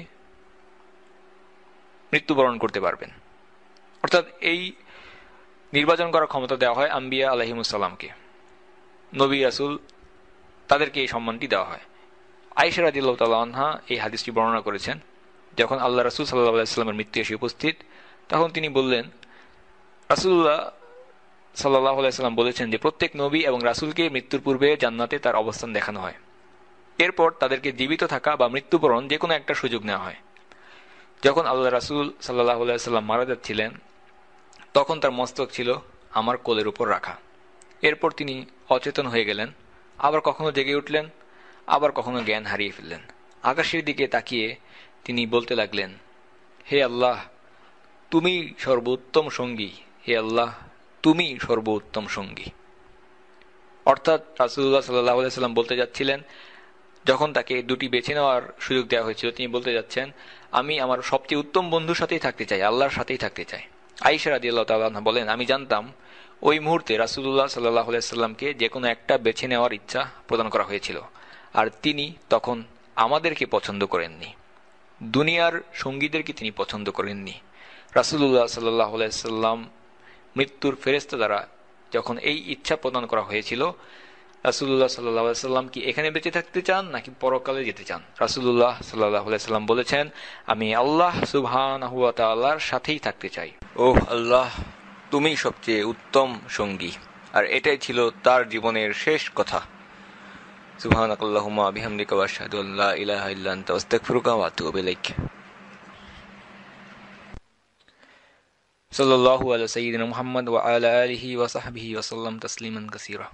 মৃত্যুবরণ করতে পারবেন। অর্থাৎ এই নির্বাচন করার ক্ষমতা দেওয়া হয় আম্বিয়া আলাইহিমুসসালামকে। নবী রাসূল তাদেরকে এই সম্মানটি দেওয়া হয়। আয়েশা রাদিয়াল্লাহু তাআলা আনহা এই হাদিসটি বর্ণনা করেছেন। যখন আল্লাহ রাসূল সাল্লাল্লাহু আলাইহি ওয়াসাল্লামের মৃত্যু এসে উপস্থিত, তখন তিনি বললেন, রাসূলুল্লাহ সাল্লাল্লাহু আলাইহি ওয়াসাল্লাম বলেছেন যে প্রত্যেক নবী এবং রাসূলকে মৃত্যুর পূর্বে জান্নাতে তার অবস্থান দেখানো হয়। এরপর তাদেরকে জীবিত থাকা বা মৃত্যুবরণ যে কোনো একটা সুযোগ নেওয়া হয়। যখন আল্লাহ রাসূল সাল্লাল্লাহু আলাইহি ওয়াসাল্লাম মারা যাচ্ছিলেন, তখন তার মস্তক ছিল আমার কোলের উপর রাখা। এরপর তিনি অচেতন হয়ে গেলেন। আবার কখনো জেগে উঠলেন, আবার কখনো জ্ঞান হারিয়ে ফেললেন। আকাশের দিকে তাকিয়ে তিনি বলতে লাগলেন, হে আল্লাহ, তুমি সর্বোত্তম সঙ্গী, হে আল্লাহ, তুমি সর্বোত্তম সঙ্গী। অর্থাৎ রাসূলুল্লাহ সাল্লাল্লাহু আলাইহি সাল্লাম বলতে যাচ্ছিলেন, যখন তাকে দুটি বেছে নেওয়ার সুযোগ দেওয়া হয়েছিল, তিনি বলতে যাচ্ছেন, আমি আমার সবচেয়ে উত্তম বন্ধুর সাথেই থাকতে চাই, আল্লাহর সাথেই থাকতে চাই। আয়েশা রাদিয়াল্লাহু তাআলা আনহা বলেন, আমি জানতাম ওই মুহূর্তে রাসূলুল্লাহ সাল্লাল্লাহু আলাইহি সাল্লামকে যে কোনো একটা বেছে নেওয়ার ইচ্ছা প্রদান করা হয়েছিল, আর তিনি তখন আমাদেরকে পছন্দ করেননি, দুনিয়ার সঙ্গীদেরকে তিনি পছন্দ করেননি। রাসূলুল্লাহ সাল্লাল্লাহু আলাইহি সাল্লাম মৃত্যুর ফেরেশতা দ্বারা যখন এই ইচ্ছা প্রদান করা হয়েছিল, রাসূলুল্লাহ সাল্লাল্লাহু আলাইহি সাল্লাম কি এখানে বেঁচে থাকতে চান নাকি পরকালে যেতে চান? রাসূলুল্লাহ সাল্লাল্লাহু আলাইহি সাল্লাম বলেছেন, আমি আল্লাহ সুবহানাহু ওয়া তাআলার সাথেই থাকতে চাই। ওহ আল্লাহ, তুমি সবচেয়ে উত্তম সঙ্গী। আর এটাই ছিল তার জীবনের শেষ কথা। সুবহানাকাল্লাহুম্মা বিহামদিকা ওয়া আশহাদু আল্লা ইলাহা ইল্লা আনতা আস্তাগফিরুকা ওয়া আতুবু ইলাইক। সাল্লাল্লাহু আলা সাইয়্যিদিনা মুহাম্মদ ওয়া আলা আলিহি ওয়া সাহবিহি ওয়া সাল্লাম তাসলিমান কাসীরা।